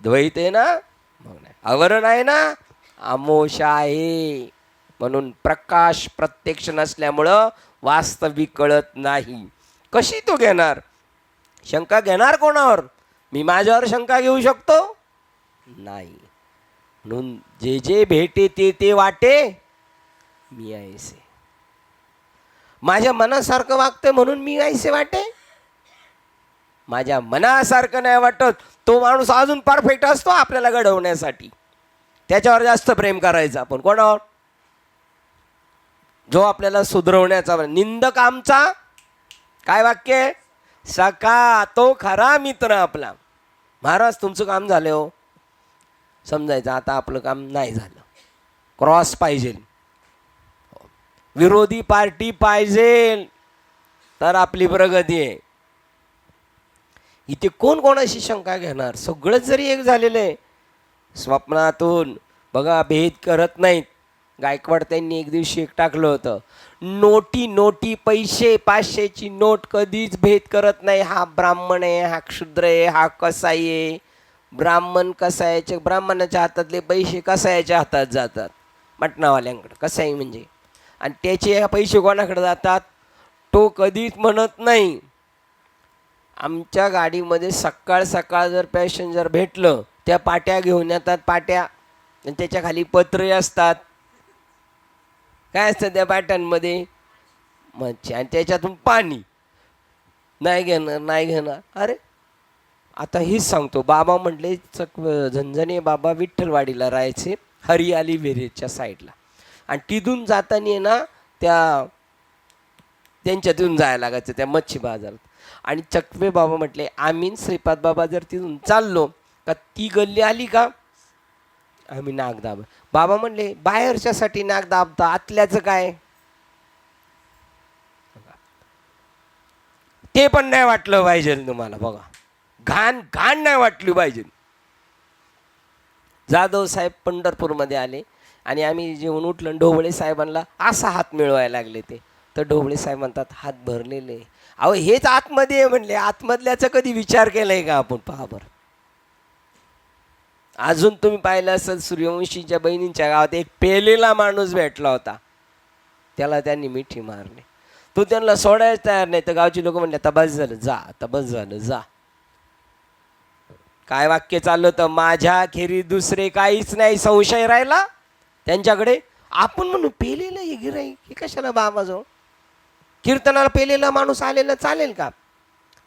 द्वैत आहे ना, मग नाही. आवरण आहे ना, आमोश आहे. म्हणून प्रकाश प्रत्यक्ष नसल्यामुळं वास्तविक कळत नाही. कशी तो घेणार? शंका घेणार कोणावर? मी माझ्यावर शंका घेऊ शकतो? नाही. म्हणून जे जे भेटे ते ते वाटे मी ऐसे. माझ्या मनासारखं वागतंय म्हणून मी ऐसे वाटे? माझ्या मनासारखं नाही वाटत. तो माणूस अजून परफेक्ट असतो आपल्याला घडवण्यासाठी. त्याच्यावर जास्त प्रेम करायचं आपण. कोणावर? जो आपल्याला सुधरवण्याचा. निंदक आमचा काय वाक्य? सखा. तो खरा मित्र आपला. महाराज तुमचं काम झालं हो, समजायचं आता आपलं काम नाही झालं. क्रॉस पाहिजे, विरोधी पार्टी पाहिजे, तर आपली प्रगती आहे. इथे कोण कोणाशी शंका घेणार? सगळंच जरी एक झालेलं आहे. स्वप्नातून बघा भेद करत नाहीत. गायकवाड त्यांनी एक दिवशी एक टाकलं होतं, नोटी पैसे 500ची नोट कधीच भेद करत नाही. हा ब्राह्मण आहे, हा क्षुद्र आहे, हा कसाई आहे. ब्राह्मण कसायाच्या, ब्राह्मणाच्या हातातले पैसे कसायाच्या हातात जातात, मटणावाल्यांकडे. कसाई म्हणजे, आणि त्याचे पैसे कोणाकडे जातात? तो कधीच म्हणत नाही. आमच्या गाडीमध्ये सकाळ सकाळ जर पॅसेंजर भेटलं, त्या पाट्या घेऊन येतात. पाट्या, आणि त्याच्या खाली पत्रे असतात. काय असतं त्या पाट्यांमध्ये? मच्छी, आणि त्याच्यातून पाणी. नाही घेणार, नाही घेणार. अरे आता हेच सांगतो. बाबा म्हटले झणझणे बाबा विठ्ठलवाडीला राहायचे, हरियाली विहिरीच्या साईडला. आणि तिथून जाताना ना त्यांच्यातून जायला लागायचं त्या मच्छी बाजारात. आणि चकवे बाबा म्हटले आम्ही श्रीपाद बाबा जर तिथून चाललो का ती गल्ली आली का आम्ही नाक दाब. बाबा म्हणले बाहेरच्यासाठी नाक दाबता, आतल्याचं काय? ते पण नाही वाटलं पाहिजे तुम्हाला. बघा, घाण घाण नाही वाटली पाहिजे. जाधव साहेब पंढरपूरमध्ये आले आणि आम्ही जेवण उठलं, ढोबळे साहेबांना असा हात मिळवायला लागले. ते तर ढोबळे साहेब म्हणतात हात भरलेले. अहो हेच आतमध्ये आहे म्हणले. आतमधल्याचा कधी विचार केलाय का आपण? पहा बरं. अजून तुम्ही पाहिलं असेल, सूर्यवंशीच्या बहिणींच्या गावात एक पेलेला माणूस भेटला होता. त्याला त्यांनी मिठी मारली. तो त्यांना सोडायला तयार नाही. तर गावची लोक म्हणले आता बस झालं, जा, आता बस झालं, जा. काय वाक्य चाललं होतं? माझ्या खेरी दुसरे काहीच नाही. संशय राहिला त्यांच्याकडे. आपण म्हणू पेलेलं हे गिराई, हे कशाला बाबाजवळ? कीर्तनाला पेलेला माणूस आलेला चालेल का?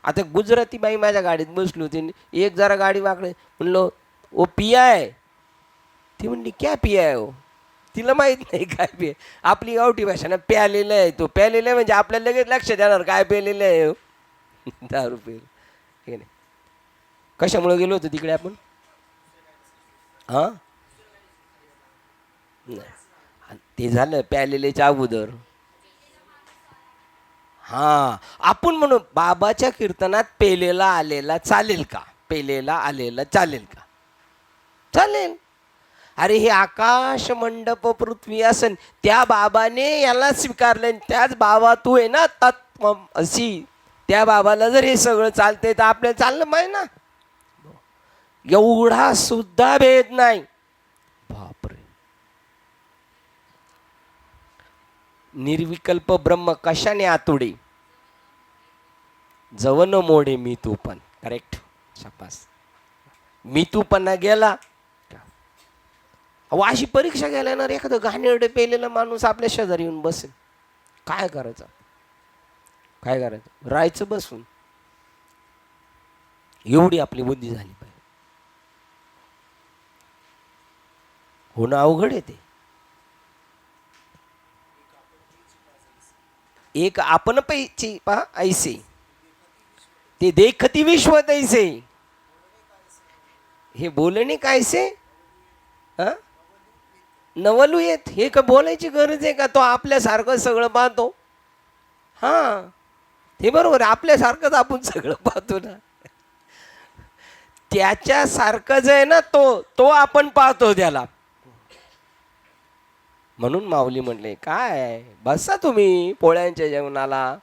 आता गुजराती बाई माझ्या गाडीत बसली होती. एक जरा गाडी वाकडे, म्हणलो ओ पिया आहे. ती म्हणली क्या पिया आहे हो? तिला माहीत नाही काय पिया. आपली गावठी भाषा ना, प्यालेलं आहे. तो प्यालेलं आहे म्हणजे आपल्याला लगेच लक्षात येणार काय पेलेलं आहे हो. दारू पेल हे नाही. कशामुळे गेलो होतो तिकडे आपण? हां नाही, ते झालं प्यालेल्याच्या अगोदर. हां, आपण म्हणू बाबाच्या कीर्तनात पेलेला आलेला चालेल का? पेलेला आलेला चालेल का? चालेल. अरे हे आकाश मंडप पृथ्वी असन, त्या बाबाने याला स्वीकारलं. त्याच बाबा तू आहे ना तत्व अशी. त्या बाबाला जर हे सगळं चालतंय तर आपल्याला चाललं पाहिजे ना. एवढा सुद्धा भेद नाही. बापरे. निर्विकल्प ब्रह्म कशाने आतुडे? जवन मोडे मी तू पण. करेक्ट, शाबास. मी तू पण गेला. अहो अशी परीक्षा गेल्यानंतर एखादं घाणेरडे पेलेला माणूस आपल्या शेजारी येऊन बसेल, काय करायचं? काय करायचं? राहायचं बसून. एवढी आपली बुद्धी झाली पाहिजे. होणं अवघड आहे ते. एक आपण पैची पहा ऐसे, ते देखती विश्व तैसे. हे बोलणे कायसे? हा, नवलू येत. हे का बोलायची गरज आहे का? तो आपल्यासारखं सगळं पाहतो. हां, हे बरोबर, आपल्यासारखंच आपण सगळं पाहतो ना. त्याच्यासारखंच आहे ना, तो तो आपण पाहतो त्याला. म्हणून माऊली म्हणले, काय बसा तुम्ही पोळ्यांच्या जेवणाला.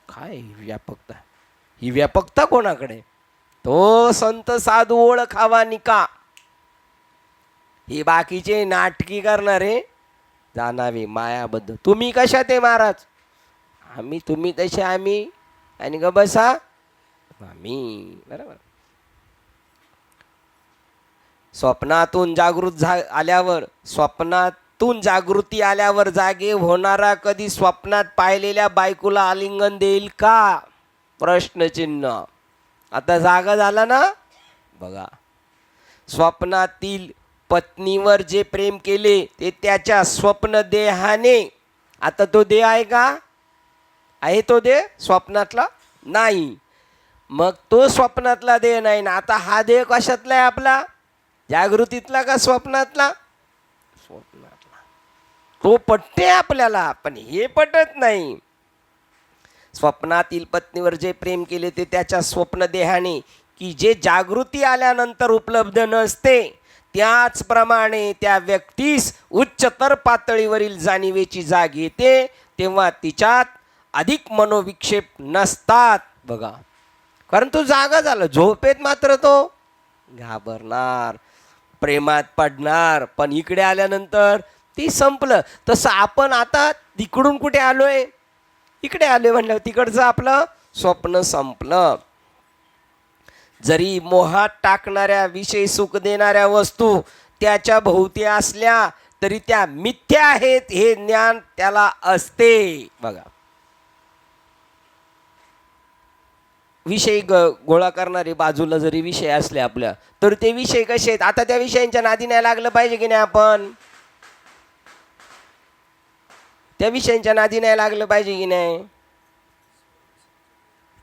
काय ही व्यापकता, ही व्यापकता कोणाकडे? तो संत साधू ओळखावा निका. ही बाकीचे नाटकी करणारे जाणावे मायाबद्ध. तुम्ही कशा ते महाराज? आम्ही तुम्ही तसे आम्ही, आणि ग बसा आम्ही. बरोबर. स्वप्नातून आल्यावर, स्वप्नातून जागृती आल्यावर जागे होणारा कधी स्वप्नात पाहिलेल्या बायकोला आलिंगन देईल का? प्रश्नचिन्ह. आता जागा झाला ना बघा. स्वप्नातील पत्नीवर जे प्रेम केले ते त्याच्या स्वप्न देहाने. आता तो देह आहे का? आहे तो देह स्वप्नातला? नाही. मग तो स्वप्नातला देह नाही ना. आता हा देह कशातला आहे आपला? जागृतीतला का स्वप्नातला? स्वप्नातला. तो पटते आपल्याला, पण हे पटत नाही. स्वप्नातील पत्नीवर जे प्रेम केले ते त्याच्या स्वप्न देहाने, की जे जागृती आल्यानंतर उपलब्ध नसते. त्याचप्रमाणे त्या व्यक्तीस उच्चतर पातळीवरील जाणीवेची जाग येते, तेव्हा तिच्यात अधिक मनोविक्षेप नसतात. बघा, कारण तो जागा झाला. झोपेत मात्र तो घाबरणार, प्रेमात पडणार, पण इकडे आल्यानंतर ती संपलं. तसं आपण आता तिकडून कुठे आलोय? इकडे आलोय म्हणल्यावर तिकडचं आपलं स्वप्न संपलं. जरी मोहात टाकणाऱ्या, विषय सुख देणाऱ्या वस्तू त्याच्या भोवती असल्या तरी त्या मिथ्या आहेत हे ज्ञान त्याला असते. बघा, विषय गोळा करणारे बाजूला जरी विषय असले आपल्या, तर ते विषय कसे आहेत? आता त्या विषयांच्या नादी नाही लागलं पाहिजे की नाही? आपण त्या विषयांच्या नादी नाही लागलं पाहिजे की नाही?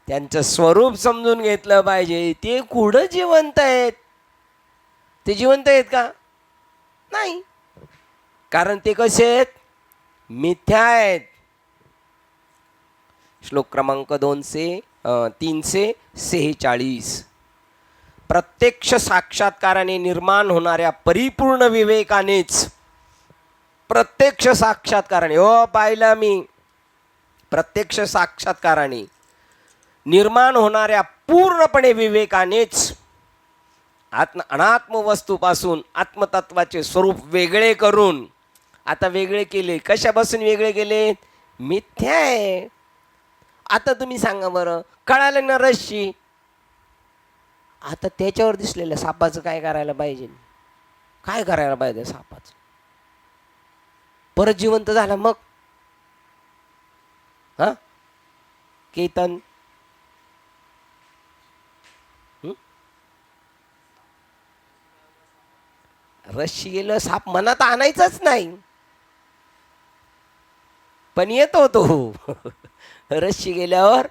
त्यांचं स्वरूप समजून घेतलं पाहिजे. ते कुठं जिवंत आहेत? ते जिवंत आहेत का? नाही, कारण ते कसे आहेत? मिथ्या आहेत. श्लोक क्रमांक 346. प्रत्यक्ष साक्षात्काराने निर्माण होणाऱ्या परिपूर्ण विवेकानेच, प्रत्यक्ष साक्षात्काराने, हो पाहिला मी, प्रत्यक्ष साक्षात्काराने निर्माण होणाऱ्या पूर्णपणे विवेकानेच अनात्म वस्तूपासून आत्मतत्वाचे स्वरूप वेगळे करून, आता वेगळे केले. कशापासून वेगळे केले? मिथ्या आहे. आता तुम्ही सांगा बरं, कळालं ना रश्शी? आता त्याच्यावर दिसलेल्या सापाचं काय करायला पाहिजे? काय करायला पाहिजे सापाचं? परत जिवंत झाला मग हा केतन रश्शी गेलं, साप मनात आणायचंच नाही, पण येतो तो. रश्शी गेल्यावर,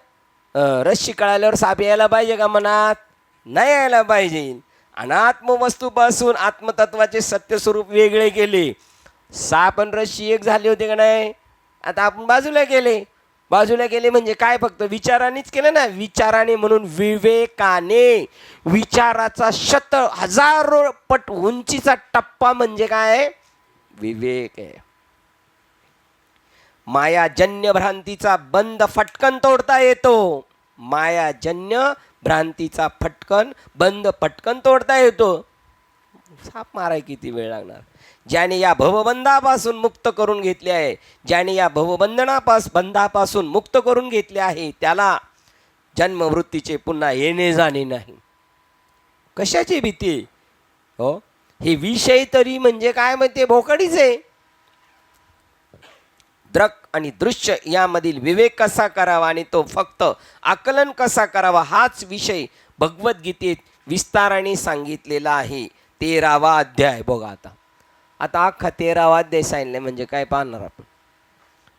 रश्शी कळाल्यावर साप यायला पाहिजे का मनात? नाही यायला पाहिजे. अनात्म वस्तूपासून आत्मतत्वाचे सत्यस्वरूप वेगळे केले. साप आणि रश्शी एक झाले होते का नाही? आता आपण बाजूला केले. बाजूला केले म्हणजे काय? फक्त विचारानेच केलं ना. विचाराने म्हणून विवेकाने. विचाराचा हजारो पट उंचीचा टप्पा म्हणजे काय? विवेक आहे. मायाजन्य भ्रांतीचा बंध फटकन तोडता येतो. मायाजन्य भ्रांतीचा बंध फटकन तोडता येतो. साप माराय किती वेळ लागणार? ज्याने या भवबंधापासून मुक्त करून घेतले आहे, ज्याने या बंधापासून मुक्त करून घेतले आहे, त्याला जन्मवृत्तीचे पुन्हा येणे जाणे नाही. कशाची भीती? हो, हे विषय तरी म्हणजे काय म्हणते? भोकडीच आहे. द्रक आणि दृश्य यामधील विवेक कसा करावा आणि तो फक्त आकलन कसा करावा हाच विषय भगवद्गीतेत विस्ताराने सांगितलेला आहे. 13वा अध्याय बघा. आता अख्खा 13वा अध्याय सांगितलं म्हणजे काय पाहणार आपण?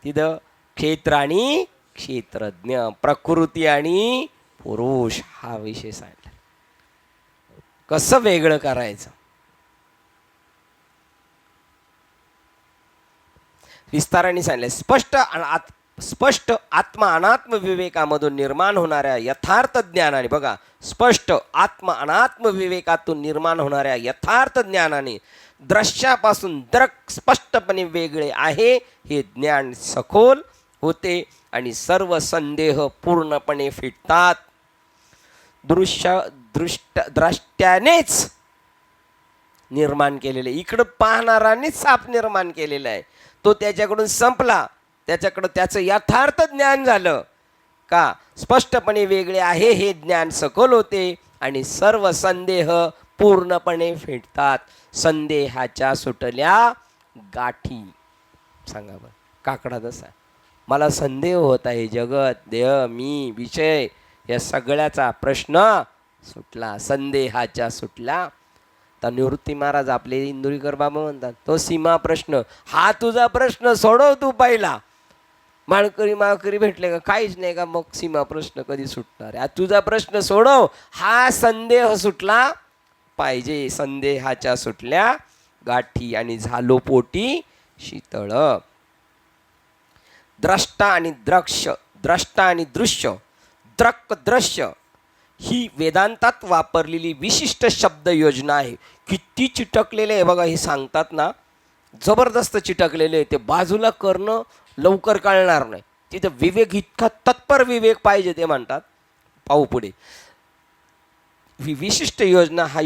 तिथं क्षेत्र आणि क्षेत्रज्ञ, प्रकृती आणि पुरुष हा विषय सांगितला. कसं वेगळं करायचं? विस्ताराने सांगितले. स्पष्ट आत्मा अनात्म विवेकामधून निर्माण होणाऱ्या यथार्थ ज्ञानाने, बघा, स्पष्ट आत्म अनात्म विवेकातून निर्माण होणाऱ्या यथार्थ ज्ञानाने दृश्यापासून दृक स्पष्टपणे वेगळे आहे हे ज्ञान सखोल होते आणि सर्व संदेह पूर्णपणे फिटतात. द्रष्ट्यानेच निर्माण केलेले, इकडं पाहणारानेच साप निर्माण केलेला आहे, तो त्याच्याकडून संपला, त्याच्याकडं त्याचं यथार्थ ज्ञान झालं का स्पष्टपणे वेगळे आहे हे ज्ञान सखोल होते आणि सर्व संदेह पूर्णपणे फिटतात. संदेहाच्या सुटल्या गाठी. सांगा बरं, काकडा जसा मला संदेह होत आहे, जगत, देह, मी, विषय या सगळ्याचा प्रश्न सुटला, संदेहाच्या सुटला. तर निवृत्ती महाराज आपले इंदुरीकर बाबा म्हणतात, तो सीमा प्रश्न, हा तुझा प्रश्न सोडव तू पहिला. माळकरी भेटले का, काहीच नाही का, मग सीमा प्रश्न कधी सुटणार आहे? तुझा प्रश्न सोडव, हा संदेह सुटला पाहिजे. संदेहाच्या सुटल्या गाठी आणि झालो पोटी शीतळ. द्रष्टा आणि द्रक्ष, द्रष्टा आणि दृश्य, द्रक दृश्य ही वेदांतात वापरलेली विशिष्ट शब्द योजना आहे. किती चिटकलेले आहे बघा, हे सांगतात ना, जबरदस्त चिटकलेले आहे. ते बाजूला करणं लवकर कळणार नाही, तिथं विवेक, इतका तत्पर विवेक पाहिजे ते म्हणतात. पाहू पुढे. विशिष्ट योजना हा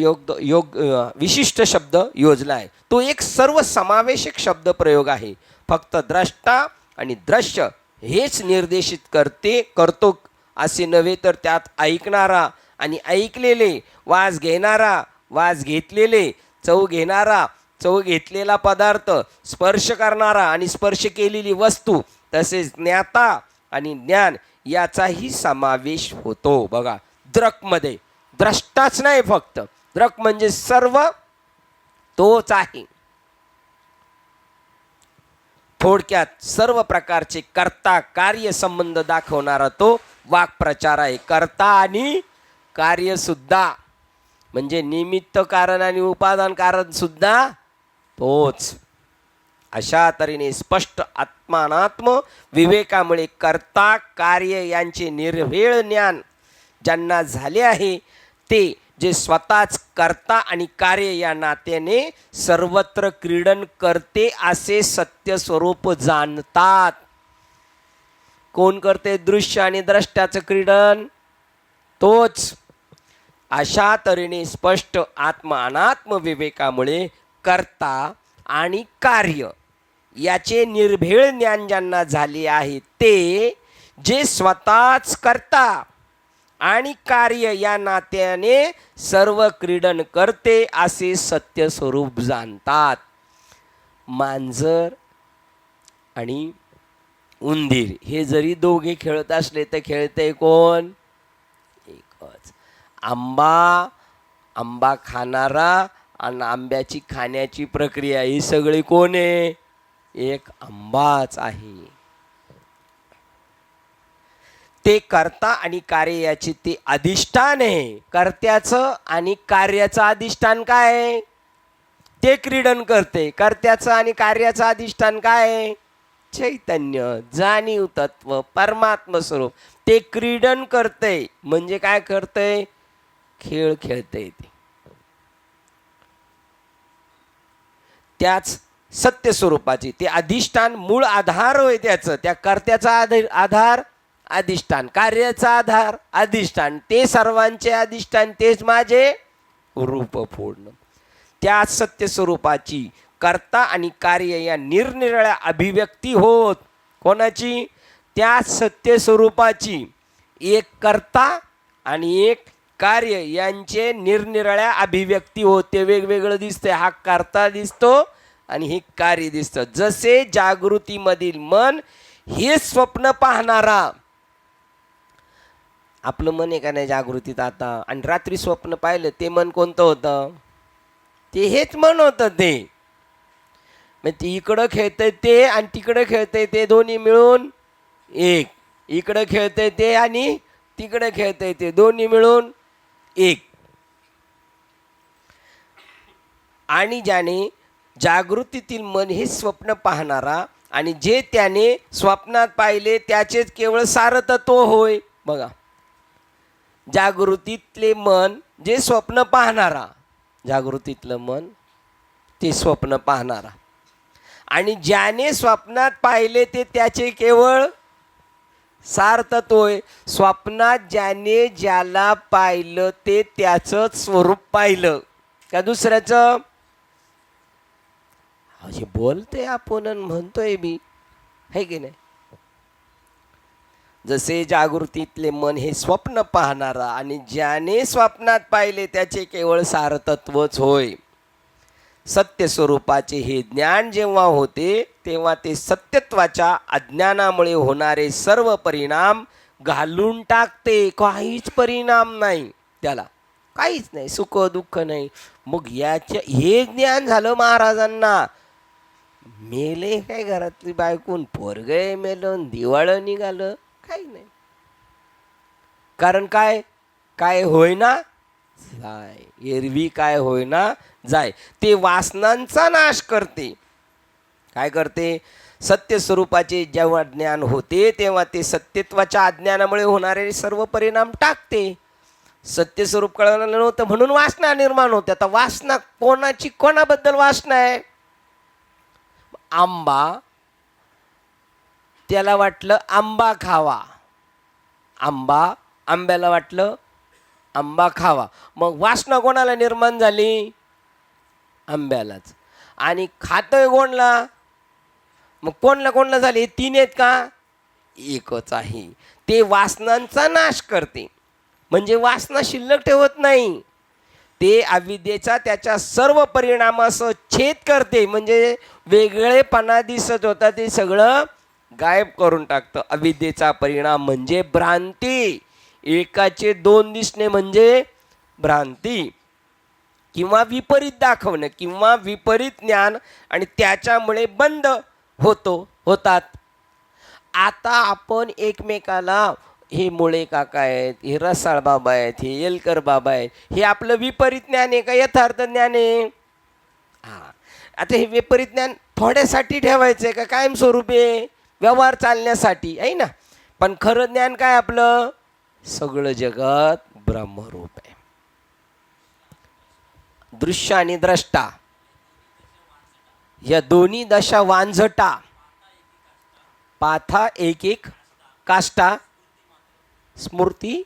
विशिष्ट शब्द योजना आहे. तो एक सर्वसमावेशक शब्द प्रयोग आहे. फक्त द्रष्टा आणि दृश्य हेच निर्देशित करतो असे नव्हे, तर त्यात ऐकणारा आणि ऐकलेले, वास घेणारा, वास घेतलेले, चव घेणारा, चव घेतलेला पदार्थ, स्पर्श करणारा आणि स्पर्श केलेली वस्तू, तसेच ज्ञाता आणि ज्ञान याचाही समावेश होतो. बघा, द्रकमध्ये द्रष्टाच नाही, फक्त द्रक म्हणजे सर्व तोच आहे. थोडक्यात सर्व प्रकारचे कर्ता कार्य संबंध दाखवणारा तो वाक्प्रचार आहे. कर्ता आणि कार्य सुद्धा, म्हणजे निमित्त कारण आणि उपादान कारण सुद्धा तोच. अशा तऱ्हेने स्पष्ट आत्मानात्म विवेकामुळे कर्ता कार्य यांचे निर्भेळ ज्ञान ज्यांना झाले आहे, ते जे स्वतःच कर्ता आणि कार्य या नात्याने सर्वत्र क्रीडन करते असे सत्य स्वरूप जाणतात. कोण करते दृश्य आणि द्रष्ट्याचं क्रीडन? तोच. अशा तऱ्हेने स्पष्ट आत्म अनात्म विवेकामुळे कर्ता आणि कार्य याचे निर्भेळ ज्ञान ज्यांना झाले आहे, ते जे स्वतःच कर्ता आणि कार्य या नात्याने सर्व क्रीडन करते असे सत्य स्वरूप जाणतात. मांजर आणि उंदीर हे जरी दोघे खेळत असले तर खेळते कोण? एकच. आंबा खाणारा आणि आंब्याची खाण्याची प्रक्रिया, ही सगळी कोण आहे? एक आंबाच आहे. ते कर्ता आणि कार्य याचे ते अधिष्ठान आहे. कर्त्याचं आणि कार्याचं अधिष्ठान काय आहे? ते क्रीडन करते. कर्त्याचं आणि कार्याचं अधिष्ठान काय आहे? चैतन्य, जाणीव तत्व, परमात्म स्वरूप. ते क्रीडन करते म्हणजे काय करते? खेळ खेळते. त्याच सत्य स्वरूपाची ते अधिष्ठान मूळ आधार होय त्याचं. त्या कर्त्याचा आधार अधिष्ठान, कार्याचा आधार अधिष्ठान, ते सर्वांचे अधिष्ठान, तेच माझे रूप पूर्ण. त्या सत्य स्वरूपाची कर्ता आणि कार्य या निरनिराळ्या अभिव्यक्ती होत. कोणाची? त्या सत्य स्वरूपाची. एक कर्ता आणि एक कार्य यांचे निरनिराळ्या अभिव्यक्ती होत. ते वेगवेगळं दिसते. हा कर्ता दिसतो आणि हे कार्य दिसतं. जसे जागृतीमधील मन हे स्वप्न पाहणारा, आपलं मन आहे का नाही जागृतीत आता, आणि रात्री स्वप्न पाहिलं ते मन कोणतं होतं? ते हेच मन होतं. ते मग ती इकडं खेळतंय ते आणि तिकडं खेळतंय ते, दोन्ही मिळून एक. इकडं खेळतंय ते आणि तिकडं खेळतंय ते, दोन्ही मिळून एक. आणि ज्याने जागृतीतील मन हे स्वप्न पाहणारा आणि जे त्याने स्वप्नात पाहिले त्याचेच केवळ सारतत्व होय. बघा, जागृतीतले मन जे स्वप्न पाहणारा, जागृतीतलं मन ते स्वप्न पाहणारा, आणि ज्याने स्वप्नात पाहिले ते त्याचे केवळ सार्थत्व होय. स्वप्नात ज्याने ज्याला पाहिलं ते त्याचंच स्वरूप पाहिलं का दुसऱ्याचं? असे बोलते आपण म्हणतोय मी, है की नाही? जसे जागृतीतले मन हे स्वप्न पाहणारा आणि ज्याने स्वप्नात पाहिले त्याचे केवळ सारतत्वच होय. सत्य स्वरूपाचे हे ज्ञान जेव्हा होते तेव्हा ते सत्यत्वाच्या अज्ञानामुळे होणारे सर्व परिणाम घालून टाकते. काहीच परिणाम नाही त्याला, काहीच नाही, सुख दुःख नाही. मग याच्या हे ज्ञान झालं महाराजांना. मेले काय घरातली बायकून, पोरगे मेलं, दिवाळं निघालं, काही नाही. कारण काय काय होईना जाय, एरवी काय होईना जाय. ते वासनांचा नाश करते. काय करते? सत्य स्वरूपाचे जेव्हा ज्ञान होते तेव्हा ते सत्यत्वाच्या अज्ञानामुळे होणारे सर्व परिणाम टाकते. सत्य स्वरूप कळलं नव्हतं म्हणून वासना निर्माण होते. आता वासना कोणाची, कोणाबद्दल वासना आहे? आंबा, त्याला वाटलं आंबा खावा, आंब्याला वाटलं आंबा खावा. मग वासना कोणाला निर्माण झाली? आंब्यालाच. आणि खातोय कोणला? मग कोणला झाली? तीन आहेत का? एकच आहे. ते वासनांचा नाश करते, म्हणजे वासना शिल्लक ठेवत नाही. ते अविद्येचा त्याच्या सर्व परिणामासह छेद करते, म्हणजे वेगळेपणा दिसत होता ते सगळं गायब करून टाकतं. अविद्येचा परिणाम म्हणजे भ्रांती. एकाचे दोन दिसणे म्हणजे भ्रांती, किंवा विपरीत दाखवणं, किंवा विपरीत ज्ञान, आणि त्याच्यामुळे बंद होतात. आता आपण एकमेकाला, हे मुळे काका आहेत, हे रसाळ बाबा आहेत, हे येलकर बाबा आहेत, हे आपलं विपरीत ज्ञान आहे का यथार्थ ज्ञान आहे? हां, आता हे विपरीत ज्ञान थोड्यासाठी ठेवायचं आहे का कायमस्वरूपी आहे? व्यवहार चालण्यासाठी आहे ना. पण खरं ज्ञान काय आपलं? सगळं जगत ब्रह्मरूप आहे. दृश्य आणि द्रष्टा या दोन्ही दशा वांझटा, पाथा एक एक काष्टा, स्फूर्ती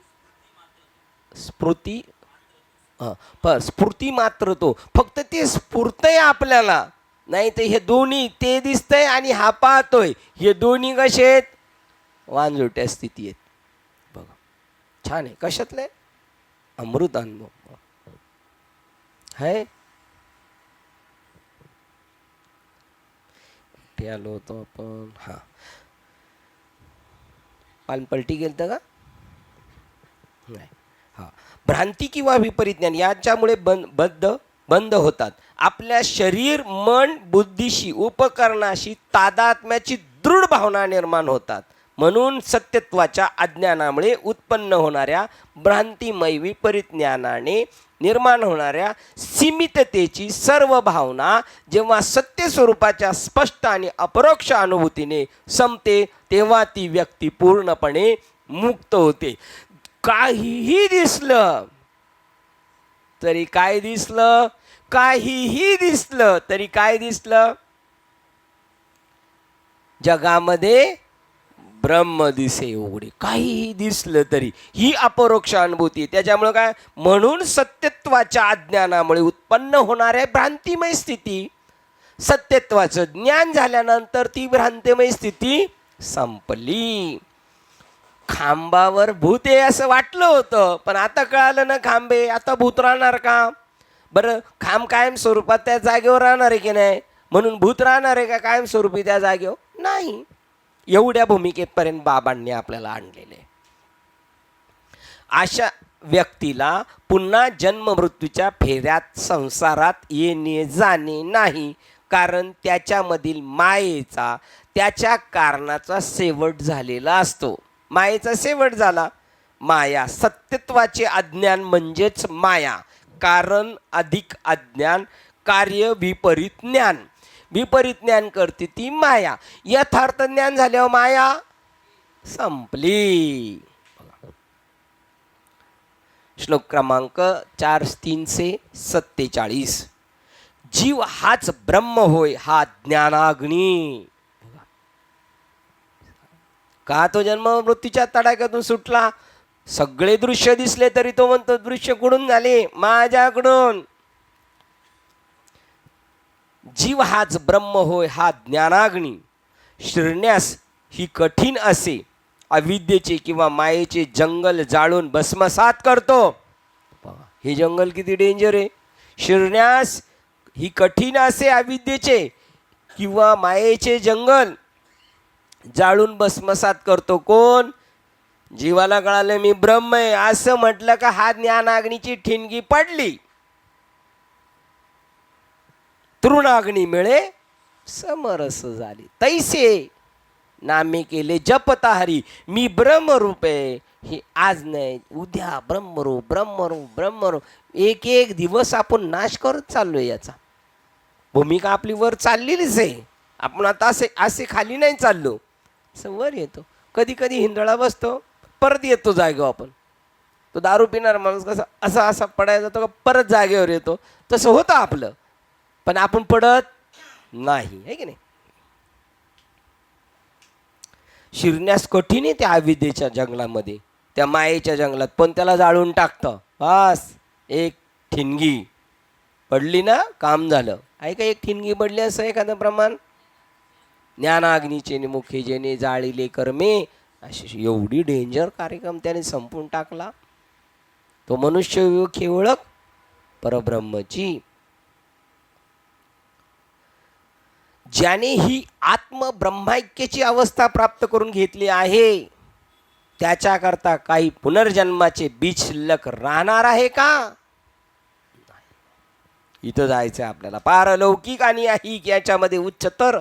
मात्र तो. फक्त ते स्फूर्तय आपल्याला, नाही तर हे दोन्ही, ते दिसतंय आणि हा पाहतोय, हे दोन्ही कसे आहेत? वांझोट्या स्थिती आहेत. बघा छान आहे. कशातले? अमृत अनुभव है. आलो होतो आपण. हा, पालपलटी गेलतं का? नाही. हा, भ्रांती किंवा विपरीत ज्ञान याच्यामुळे बंद होतात. आपल्या शरीर, मन, बुद्धीशी, उपकरणाशी तादात्म्याची दृढ भावना निर्माण होतात. म्हणून सत्यत्वाच्या अज्ञानामुळे उत्पन्न होणाऱ्या भ्रांतिमय विपरीत ज्ञानाने निर्माण होणाऱ्या सीमिततेची सर्व भावना जेव्हा सत्य स्वरूपाच्या स्पष्ट आणि अपरोक्ष अनुभूतीने संपते तेव्हा ती व्यक्ती पूर्णपणे मुक्त होते. काहीही दिसलं तरी काय दिसलं? काहीही दिसलं तरी काय दिसलं? जगामध्ये ब्रह्म दिसे एवढे. काहीही दिसलं तरी ही अपरोक्ष अनुभूती. त्याच्यामुळे काय? म्हणून सत्यत्वाच्या अज्ञानामुळे उत्पन्न होणाऱ्या भ्रांतिमय स्थिती, सत्यत्वाचं ज्ञान झाल्यानंतर ती भ्रांतिमय स्थिती संपली. खांबावर भूत आहे असं वाटलं होतं, पण आता कळालं ना खांबे, आता भूत राहणार का? बरं, खांब कायम स्वरूपात त्या जागेवर राहणार आहे की नाही? म्हणून भूत राहणार आहे का कायम स्वरूपी त्या जागेवर? नाही. एवढ्या भूमिकेपर्यंत बाबांनी आपल्याला आणलेले. अशा व्यक्तीला पुन्हा जन्म मृत्यूच्या फेऱ्यात संसारात येणे जाणे नाही, कारण त्याच्यामधील मायेचा, त्याच्या कारणाचा शेवट झालेला असतो. मायेचा शेवट झाला. माया, सत्यत्वाचे अज्ञान म्हणजेच माया. कारण अधिक अज्ञान, कार्य विपरीत ज्ञान. विपरीत ज्ञान करते ती माया. यथार्थ ज्ञान झाल्यावर माया संपली. श्लोक क्रमांक 4347. जीव हाच ब्रह्म होय हा ज्ञानाग्नी. का तो जन्म मृत्यूच्या तडाख्यातून सुटला? सगळे दृश्य दिसले तरी तो म्हणतो दृश्य कुठून झाले? माझ्याकडून. जीव हाच ब्रह्म होय हा ज्ञानाग्नी शिरण्यास ही कठीण असे अविद्येचे किंवा मायेचे जंगल जाळून भस्मसात करतो. हे जंगल किती डेंजर आहे. शिरण्यास ही कठीण असे अविद्येचे किंवा मायेचे जंगल जाळून भस्मसात करतो. कोण? जीवाला कळालं मी ब्रह्म आहे असं म्हटलं का हा ज्ञानाग्नीची ठिणगी पडली. तृणाग्नी मिळे समरस झाली. तैसे नामे केले जपता हरी मी ब्रह्मरूप आहे. हे आज नाही उद्या ब्रह्मरूप ब्रह्मरूप ब्रह्मरूप. एक एक दिवस आपण नाश करत चाललोय. याचा भूमिका आपली वर चाललेलीच आहे. आपण आता असे खाली नाही चाललो. असं वर येतो. कधी कधी हिंदळा बसतो परत येतो जागेवर. आपण तो दारू पिणार माणूस कसा असा असा पडायला जातो का परत जागेवर येतो. तसं होतं आपलं. पण आपण पडत नाही आहे की नाही. शिरण्यास कठीण आहे त्या अविद्येच्या जंगलामध्ये, त्या मायेच्या जंगलात. पण त्याला जाळून टाकतं. बस एक ठिणगी पडली ना काम झालं. आहे का एक ठिणगी पडली असं एखादं प्रमाण? ज्ञानाग्नीचे मुखे जेने जाळीले कर्मे अशी एवढी डेंजर कार्यक्रम त्याने संपून टाकला. तो मनुष्य विवेक ओळख परब्रह्मची. ज्याने ही आत्म ब्रह्माइक्याची अवस्था प्राप्त करून घेतली आहे त्याच्याकरता काही पुनर्जन्माचे बीज शिल्लक राहणार आहे का? इथं जायचं आपल्याला. पारलौकिक आणि ऐहिक याच्यामध्ये उच्चतर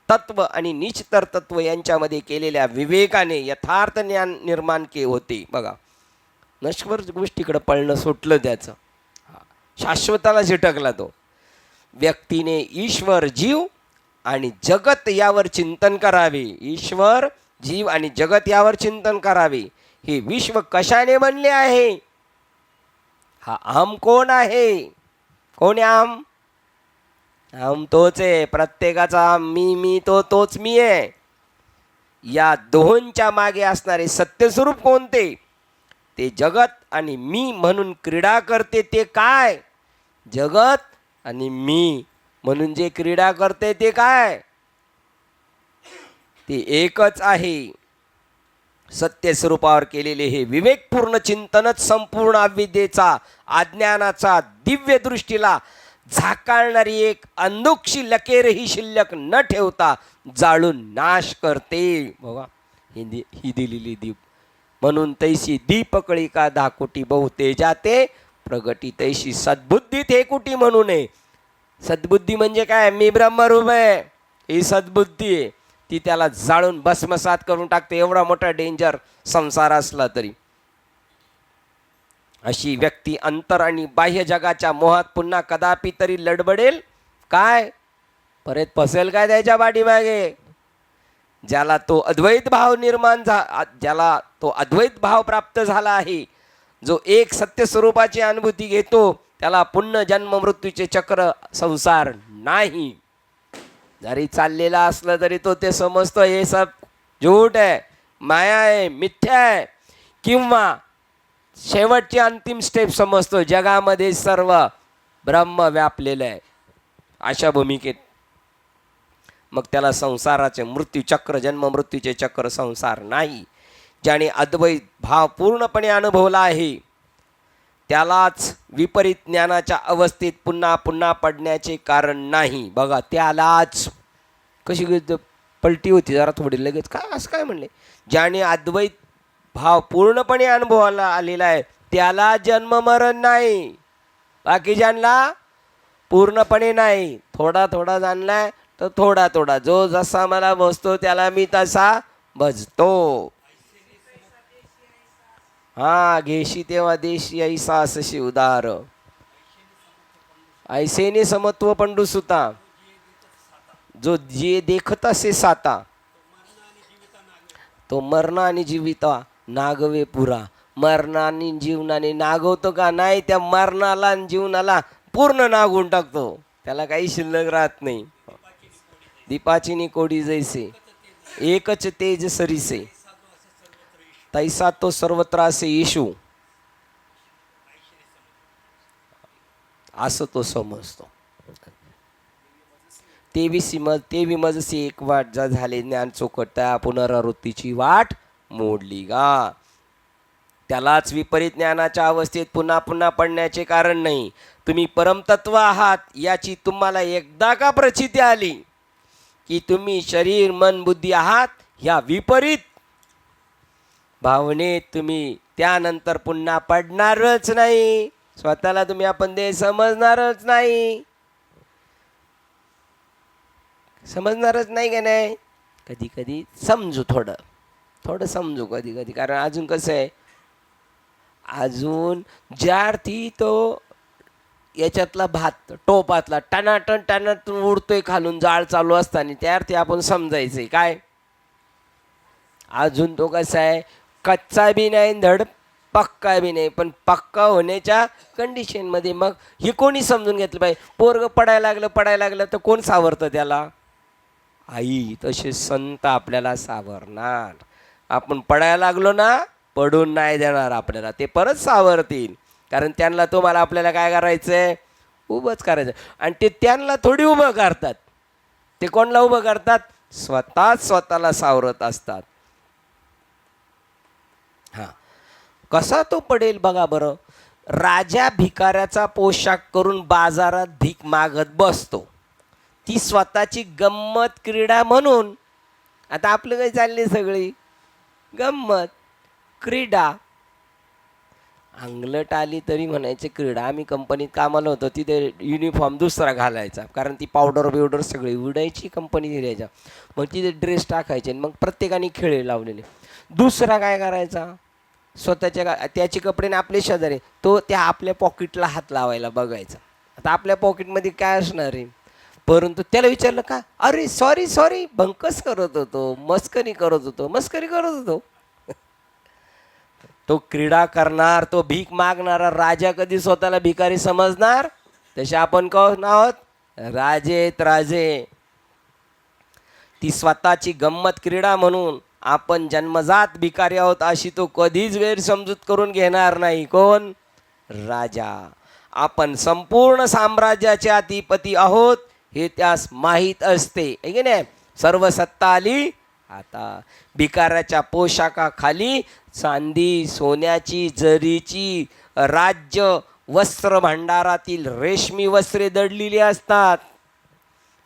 तत्व आणि नीचतर तत्व यांच्यामध्ये केलेल्या विवेकाने यथार्थ ज्ञान निर्माण के होते. बघा नश्वर गोष्टीकडे पळणं सुटलं त्याचं. शाश्वताला झिटकला तो. व्यक्तीने ईश्वर जीव आणि जगत यावर चिंतन करावे. ईश्वर जीव आणि जगत यावर चिंतन करावे. हे विश्व कशाने बनले आहे? हा अहम कोण आहे? कोण आहे अहम? अहम तोच आहे. प्रत्येकाचा मी तोच मी आहे. या दोहोंच्या मागे असणारे सत्यस्वरूप कोणते? ते जगत आणि मी म्हणून क्रीडा करते ते काय? जगत आणि मी म्हणून जे क्रीडा करते ते काय? ते एकच आहे. सत्य स्वरूपावर केलेले हे विवेकपूर्ण चिंतनच संपूर्ण अविद्येचा अज्ञानाचा दिव्य दृष्टीला झाकाळणारी एक अंधुकशी लकेरही शिल्लक न ठेवता जाळून नाश करते. बघा ही दिलेली दीप म्हणून तैसी दीपकळी का दाकोटी बहुते जाते प्रगटी तैशी सद्बुद्धीत हे कुटी म्हणू नये. सद्बुद्धी म्हणजे काय? मी ब्रह्मरूप आहे ही सद्बुद्धी आहे. ती त्याला जाळून भस्मसात करून टाकते. एवढा मोठा डेंजर संसार असला तरी. अशी व्यक्ती अंतर आणि बाह्य जगाच्या मोहात पुन्हा कदापि तरी लडबडेल काय? परत फसेल काय त्याच्या पाठीमागे? ज्याला तो अद्वैत भाव ज्याला तो अद्वैत भाव प्राप्त झाला आहे, जो एक सत्य स्वरूपाची अनुभूती घेतो, त्याला पुन्हा जन्म मृत्यूचे चक्र संसार नाही. जरी चाललेला असलं तरी तो ते समजतो हे सब झूठ आहे, माया आहे, मिथ्या आहे. किंवा शेवटची अंतिम स्टेप समजतो जगामध्ये सर्व ब्रह्म व्यापलेलं आहे. अशा भूमिकेत मग त्याला संसाराचे मृत्यूचक्र जन्म मृत्यूचे चक्र संसार नाही. ज्याने अद्वैत भाव पूर्णपणे अनुभवला आहे त्यालाच विपरीत ज्ञानाच्या अवस्थेत पुन्हा पुन्हा पडण्याचे कारण नाही. बघा त्यालाच कशी पलटी होती जरा थोडी लगेच. काय असं काय म्हणले? ज्याने अद्वैत भाव पूर्णपणे अनुभवाला आलेला आहे त्याला जन्म मरण नाही. बाकी ज्यांना पूर्णपणे नाही, थोडा थोडा जाणलाय तर थोडा थोडा. जो जसा मला बसतो त्याला मी तसा भजतो. हा घेशी तेव्हा देशी ऐसा असशी उदार. ऐसेने समत्व पंडू सुता जो जे देखत असे साता तो मरण आणि जीविता नागवे पुरा. मरणाने जीवनाने नागवतो का नाही, त्या मरणाला आणि जीवनाला पूर्ण नागून टाकतो, त्याला काही शिल्लक राहत नाही. दीपाची निकोडी जैसे एकच तेज सरीसे, तैसा तो सर्वत्र असे येशू, असं तो समजतो. तेवी मजसी एक वाट जा झाले ज्ञान चोखटता, पुनरावृत्तीची वाट मोडली गा. त्यालाच विपरीत ज्ञानाच्या अवस्थेत पुन्हा पुन्हा पडण्याचे कारण नाही. तुम्ही परमतत्व आहात याची तुम्हाला एकदा का प्रचिती आली की तुम्ही शरीर मन बुद्धी आहात, ह्या विपरीत भावनेत तुम्ही त्यानंतर पुन्हा पडणारच नाही. स्वतःला तुम्ही आपण देह समजणारच नाही, समजणारच नाही का नाही. कधी कधी समजू, थोडं समजू कधी कधी. कारण अजून कसं आहे, अजून ज्या अर्थी तो याच्यातला भात टोपातला टनाटन उडतोय खालून जाळ चालू असताना, त्या अर्थी आपण समजायचंय काय, अजून तो कसा आहे, कच्चा बी नाही धड पक्का बी नाही, पण पक्का होण्याच्या कंडिशनमध्ये. मग हे कोणी समजून घेतलं पाहिजे. पोरग पडायला लागलं तर कोण सावरतं त्याला, आई. तसे संत आपल्याला सावरणार. आपण पडायला लागलो ना, पडून नाही देणार आपल्याला, ते परत सावरतील. कारण त्यांना तुम्हाला आपल्याला काय करायचंय, उभंच करायचं. आणि ते त्यांना थोडी उभं करतात, ते कोणला उभं करतात, स्वतःला सावरत असतात. हां, कसा तो पडेल बघा बरं. राजा भिकाऱ्याचा पोशाख करून बाजारात भीक मागत बसतो, ती स्वतःची गंमत क्रीडा म्हणून. आता आपलं काही चालली सगळी गंमत क्रीडा. अंगलट आली तरी म्हणायचे क्रीडा. आम्ही कंपनीत कामाला होतो, तिथे युनिफॉर्म दुसरा घालायचा, कारण ती पावडर सगळी उडायची कंपनी दिल्याच्या. मग तिथे ड्रेस टाकायचे, मग प्रत्येकाने खेळे लावलेले. दुसरा काय करायचा, स्वतःच्या त्याचे कपडे आणि आपले शेजारी, तो त्या आपल्या पॉकेटला हात लावायला बघायचा. आता आपल्या पॉकेटमध्ये काय असणार आहे, परंतु त्याला विचारलं का, अरे सॉरी बंकस करत होतो, मस्करी करत होतो. तो क्रीडा करणार, तो भीक मागणारा राजा कधी स्वतःला भिकारी समजणार. तसे आपण कोण आहोत, राजे. ती स्वतःची गंमत क्रीडा म्हणून आपण जन्मजात भिकारी आहोत अशी तो कधीच गैरसमजूत करून घेणार नाही. कोण, राजा. आपण संपूर्ण साम्राज्याचे अधिपती आहोत हे त्यास माहीत असते, है की नाही. सर्व सत्ता आली आता. भिकाऱ्याच्या पोशाखाखाली चांदी सोन्याची जरीची राज्य वस्त्र भांडारातील रेशमी वस्त्रे दडलेली असतात.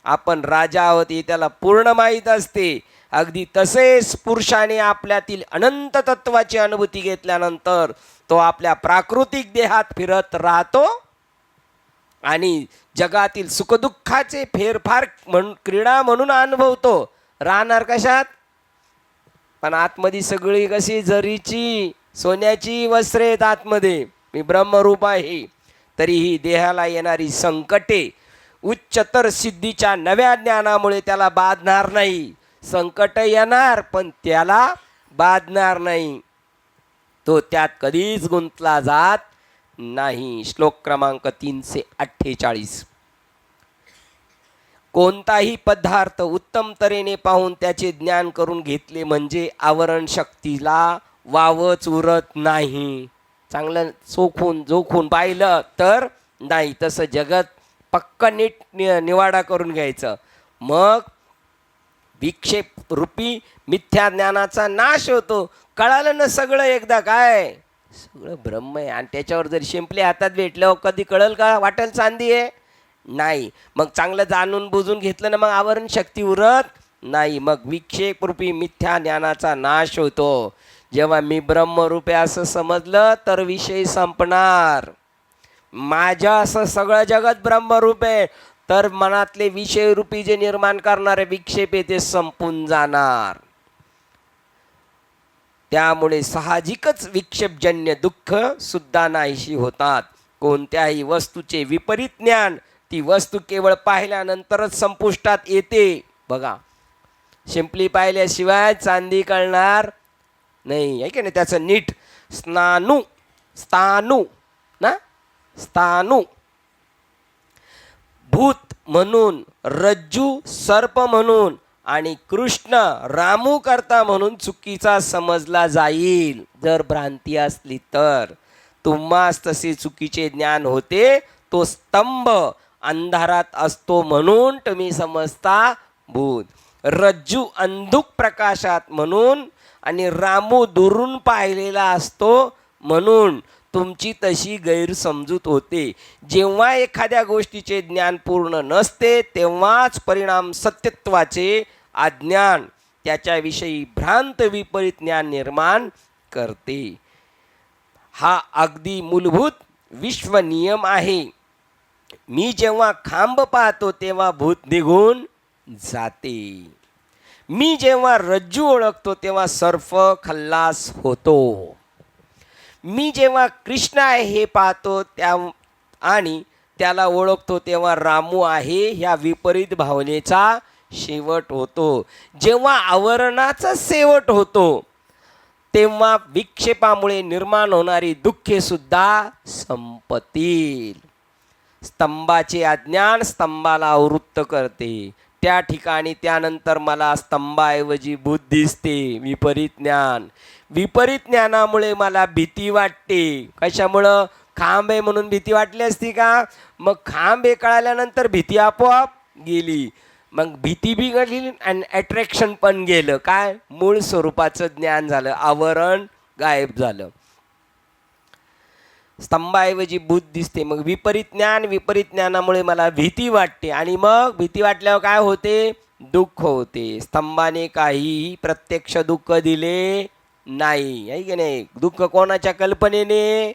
आपण राजा आहोत हे त्याला पूर्ण माहीत असते. अगदी तसेच पुरुषाने आपल्यातील अनंत तत्वाची अनुभूती घेतल्यानंतर तो आपल्या प्राकृतिक देहात फिरत राहतो आणि जगातील सुखदुःखाचे फेरफार क्रीडा म्हणून अनुभवतो. राहणार कशात, पण आतमध्ये सगळी कशी जरीची सोन्याची वस्त्रे आहेत आतमध्ये. मी ब्रह्मरूप आहे. तरीही देहाला येणारी संकटे उच्चतर सिद्धीच्या नव्या ज्ञानामुळे त्याला बाधणार नाही. संकट येणार पण त्याला बाधणार नाही, तो त्यात कधीच गुंतला जात नाही. श्लोक क्रमांक 348. कोणताही पदार्थ उत्तम तऱ्हेने पाहून त्याचे ज्ञान करून घेतले म्हणजे आवरण शक्तीला वावच उरत नाही. चांगलं जोखून पाहिलं तर नाही, तसं जगत पक्क नीट निवाडा करून घ्यायचं. मग विक्षेप रूपी मिथ्या ज्ञानाचा नाश होतो. कळालं ना सगळं एकदा, काय सगळं ब्रह्म आहे. आणि त्याच्यावर जर शिंपले हातात भेटलं कधी कळल का, वाटेल चांदी आहे नाही. मग चांगलं जाणून बुजून घेतलं ना, मग आवरण शक्ती उरत नाही. मग विक्षेप रूपी मिथ्या ज्ञानाचा नाश होतो. जेव्हा मी ब्रह्मरूप आहे असं समजलं तर विषय संपणार. माझ्या असं सगळं जगत ब्रह्मरूप आहे तर मनातले विषय रूपी जे निर्माण करणारे विक्षेप आहे ते संपून जाणार. त्यामुळे साहजिकच विक्षेपजन्य दुःख सुद्धा नाहीशी होतात. कोणत्याही वस्तूचे विपरीत ज्ञान ती वस्तू केवळ पाहिल्यानंतरच संपुष्टात येते. बघा, शिंपली पाहिल्याशिवाय चांदी कळणार नाही, आहे की नाही. त्याचं नीट स्नानू, स्थानू ना, स्थानू. भूत म्हणून, रज्जू सर्प म्हणून आणि कृष्ण रामू करता म्हणून चुकीचा समजला जाईल. जर भ्रांती असली तर तुम्हास तसे चुकीचे ज्ञान होते. तो स्तंभ अंधारात असतो म्हणून तुम्ही समजता भूत. रज्जू अंधुक प्रकाशात म्हणून आणि रामू दुरून पाहिलेला असतो म्हणून तुमची तशी गैरसमजूत होते. जेव्हा एखाद्या गोष्टीचे ज्ञान पूर्ण नसते तेव्हाच परिणाम सत्यत्वाचे अज्ञान त्याच्याविषयी भ्रांत विपरीत ज्ञान निर्माण करते. हा अगदी मूलभूत विश्व नियम आहे. मी जेव्हा खांब पाहतो तेव्हा भूत निघून जाते. मी जेव्हा रज्जू ओळखतो तेव्हा सर्प खल्लास होतो. मी जेव्हा कृष्ण आहे हे पाहतो आणि त्याला ओळखतो तेव्हा रामू आहे ह्या विपरीत भावनेचा शेवट होतो. जेव्हा आवरणाचा शेवट होतो तेव्हा विक्षेपामुळे निर्माण होणारी दुःखे सुद्धा संपतील. स्तंभाचे अज्ञान स्तंभाला आवृत्त करते. त्या ठिकाणी त्यानंतर मला स्तंभाऐवजी भूत दिसते. विपरीत ज्ञान. विपरीत ज्ञानामुळे मला भीती वाटते. कशामुळं? खांब आहे म्हणून भीती वाटली असती का? मग खांब हे कळाल्यानंतर भीती आपोआप गेली. मग भीती बी गेली आणि अट्रॅक्शन पण गेलं. काय? मूळ स्वरूपाचं ज्ञान झालं. आवरण गायब झालं. स्तंभाऐवजी भूत दिसते. मग विपरीत ज्ञान. विपरीत ज्ञानामुळे मला भीती वाटते आणि मग भीती वाटल्यावर काय होते? दुःख होते. स्तंभाने काहीही प्रत्यक्ष दुःख दिले नाही, आहे की नाही? दुःख कोणाच्या कल्पनेने?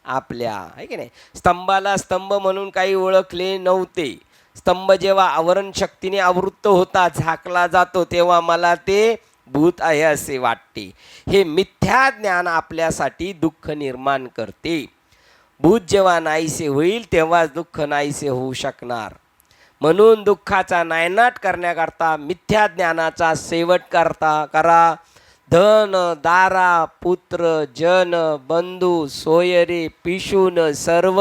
आपल्या, आहे की नाही? स्तंभाला स्तंभ म्हणून काही ओळखले नव्हते. स्तंभ जेव्हा आवरण शक्तीने आवृत्त होता, झाकला जातो, तेव्हा मला ते भूत आहे असे वाटते. हे मिथ्या ज्ञान आपल्यासाठी दुःख निर्माण करते. भूत जेव्हा नाहीसे होईल तेव्हाच दुःख नाहीसे होऊ शकणार. म्हणून दुःखाचा नायनाट करण्याकरता मिथ्या ज्ञानाचा शेवट करा. धन दारा पुत्र जन बंधू सोयरे पिशून सर्व.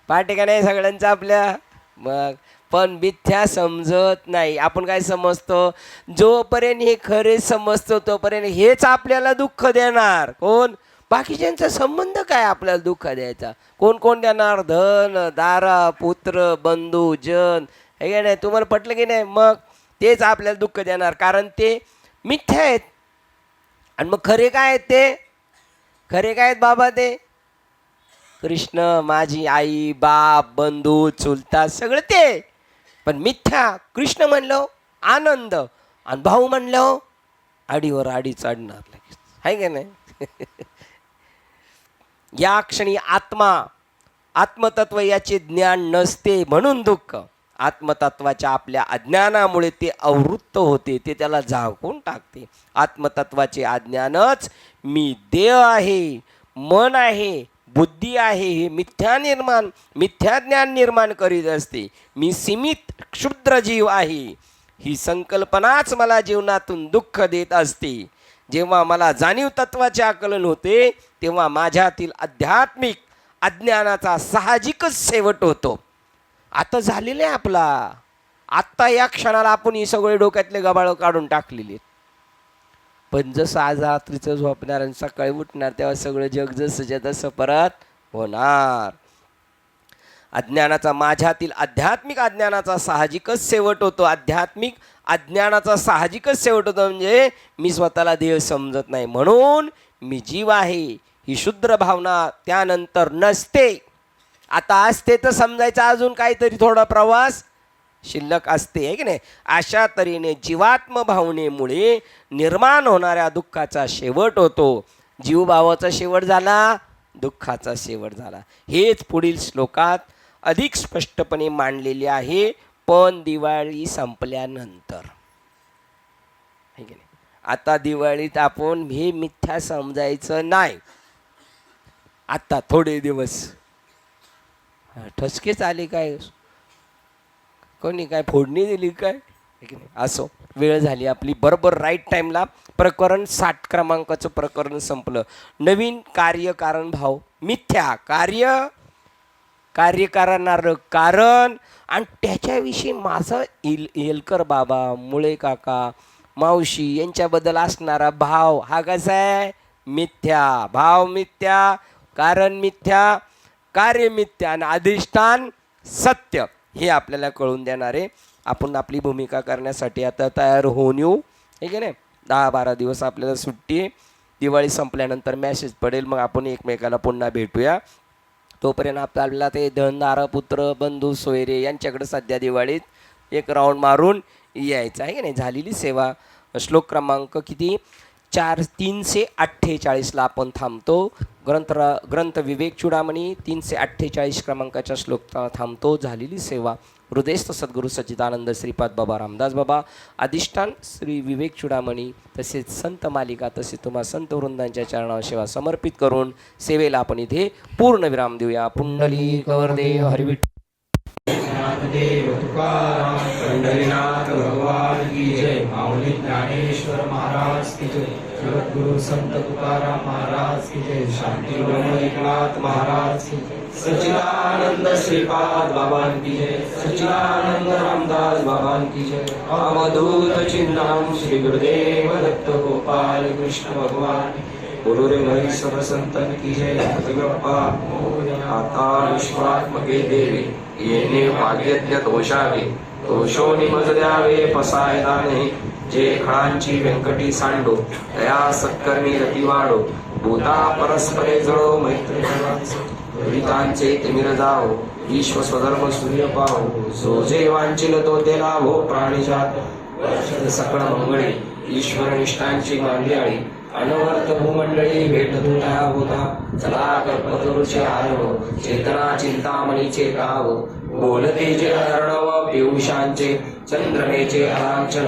पाठ का नाही सगळ्यांचा आपल्या? मग पण मिथ्या समजत नाही. आपण काय समजतो? जोपर्यंत हे खरे समजतो तोपर्यंत हेच आपल्याला दुःख देणार. कोण? बाकीच्यांचा संबंध काय आपल्याला दुःख द्यायचा? कोण कोण देणार? धन दारा पुत्र बंधू जन, हे काय नाही? तुम्हाला पटलं की नाही? मग तेच आपल्याला दुःख देणार, कारण ते मिथ्या आहेत. आणि मग खरे काय आहेत? ते खरे काय आहेत बाबा? ते कृष्ण, माझी आई, बाप, बंधू, चुलता, सगळं ते. पण मिथ्या. कृष्ण म्हणलं आनंद आणि भाऊ म्हणलं आडीवर आडी चढणार लगेच, आहे का नाही? या क्षणी आत्मतत्व याचे ज्ञान नसते म्हणून दुःख. आत्मतत्वाच्या आपल्या अज्ञानामुळे ते अवृत्त होते, ते त्याला झाकून टाकते. आत्मतत्वाचे अज्ञानच मी देह आहे, मन आहे, बुद्धी आहे हे मिथ्या ज्ञान निर्माण करीत असते. मी सीमित क्षुद्र जीव आहे ही संकल्पनाच मला जीवनातून दुःख देत असते. जेव्हा मला जाणीव तत्वाचे आकलन होते तेव्हा माझ्यातील आध्यात्मिक अज्ञानाचा साहजिकच शेवट होतो. आता झालेलं आहे आपला. आत्ता या क्षणाला आपण ही सगळे डोक्यातले गबाळ काढून टाकलेले. पण जसं आज रात्रीचं झोपणार आणि सकाळी उठणार तेव्हा सगळं जग जसंच्या तसं परत होणार. अज्ञानाचा माझ्यातील आध्यात्मिक अज्ञानाचा साहजिकच शेवट होतो. आध्यात्मिक अज्ञानाचा साहजिकच शेवट होतो म्हणजे मी स्वतःला देह समजत नाही म्हणून मी जीव आहे ही शुद्र भावना त्यानंतर नसते. आता असते तर समजायचा अजून काहीतरी थोडा प्रवास शिल्लक असते, आहे की नाही? अशा तऱ्हेने जीवात्म भावनेमुळे निर्माण होणाऱ्या दुःखाचा शेवट होतो. जीवभावाचा शेवट झाला, दुःखाचा शेवट झाला. हेच पुढील श्लोकात अधिक स्पष्टपणे मांडलेले आहे. पण दिवाळी संपल्यानंतर, आहे की नाही? आता दिवाळीत आपण हे मिथ्या समजायचं नाही. आता थोडे दिवस ठसकेच आले काय? कोणी काय फोडणी दिली काय? असो, वेळ झाली आपली. बरोबर राईट टाईमला प्रकरण 60 क्रमांकाचं प्रकरण संपलं. नवीन कार्यकारण भाव मिथ्या, कार्य करणारं कारण आणि त्याच्याविषयी माझं येलकर बाबा, मुळे काका, मावशी यांच्याबद्दल असणारा भाव हा कसा आहे? मिथ्या. भाव मिथ्या, कारण मिथ्या, कार्य मिथ्या आणि अधिष्ठान सत्य हे आपल्याला कळून देणार आहे. आपण आपली भूमिका करण्यासाठी आता तयार होऊन येऊ, ठीक आहे ना. 10-12 दिवस आपल्याला सुट्टी आहे. दिवाळी संपल्यानंतर मॅसेज पडेल, मग आपण एकमेकाला पुन्हा भेटूया. तोपर्यंत आपल्याला ते धनदार पुत्र बंधू सोयरे यांच्याकडे सध्या दिवाळीत एक राऊंड मारून यायचं आहे की नाही. झालेली सेवा. श्लोक क्रमांक किती? 348ला आपण थांबतो. ग्रंथ विवेक चूडामणी 348 क्रमांकाच्या श्लोक थांबतो. झालेली सेवा. हृदयस्थ सद्गुरू सच्चिदानंद श्रीपाद बाबा रामदास बाबा, अधिष्ठान श्री विवेक चूडामणी, तसेच संत मालिका, तसेच तुम्हा संत वृंदांच्या चरणावर सेवा समर्पित करून सेवेला आपण इथे पूर्ण विराम देऊया. पुंडलिक वरदे हरिविठ्ठल देव तुकाराम पंढरीनाथ भगवान की जय. माऊली ज्ञानेश्वर महाराज की जय. जगद्गुरु संत तुकाराम महाराज की जय. शांती ब्रह्म एकनाथ महाराज की जय. सच्चिदानंद श्रीपाद बाबा की जय. सच्चिदानंद रामदास बाबा की जय. अवधूत चिन्नाम श्री गुरुदेव दत्त गोपाल कृष्ण भगवान गुरुरे सर्व संतन की जय. गणपती आता विश्वात्मके देवी येणे भाग्यज्ञ दोषावे. दोषो निमज द्यावे पसायदा नाही. जे खळांची व्यंकटी सांडो तया सत्कर्मी रती वाढो. भूता परस्परे जळो मैत्री दुरितांचे तिमिर जावो. विश्व स्वधर्म सूर्य पाहो. जो जे वांचिल तो ते लाभो. प्राणीजात सकळ मंगळे ईश्वर निष्ठांची मांदियाळी. अनवर्त भूमंडळी भेट तुटा होता. चला कल्पतरुचे आरव चेतना चिंतामणीचे गाव. बोलते जे अर्णव पियुषांचे चंद्रमेचे अलांचन.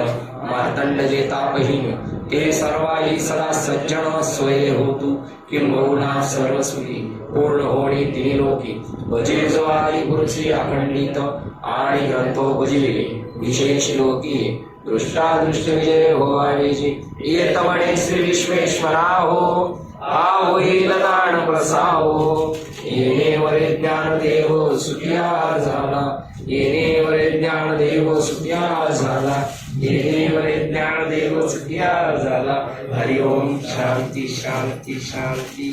मार्तंड जे तापहीन ते सर्वाही सदा सज्जन. स्वये होतु किंबहुना सर्वसुखी पूर्ण होणी तिन्ही लोकी. भजे जो आदि गुरुची अखंडित आणि ग्रंथो भजिले विशेष लोकी. दृष्टादृष्ट विजय होवावेजी येत म्हणे श्री विश्वेश्वरा हो. हा होईल दान प्रसाहो. येणेवरे ज्ञान देव सुखिया झाला. येणेवरे ज्ञान देव सुखिया झाला. येणेवरे ज्ञान देव सुखिया झाला. हरि ओम. शांती शांती शांती.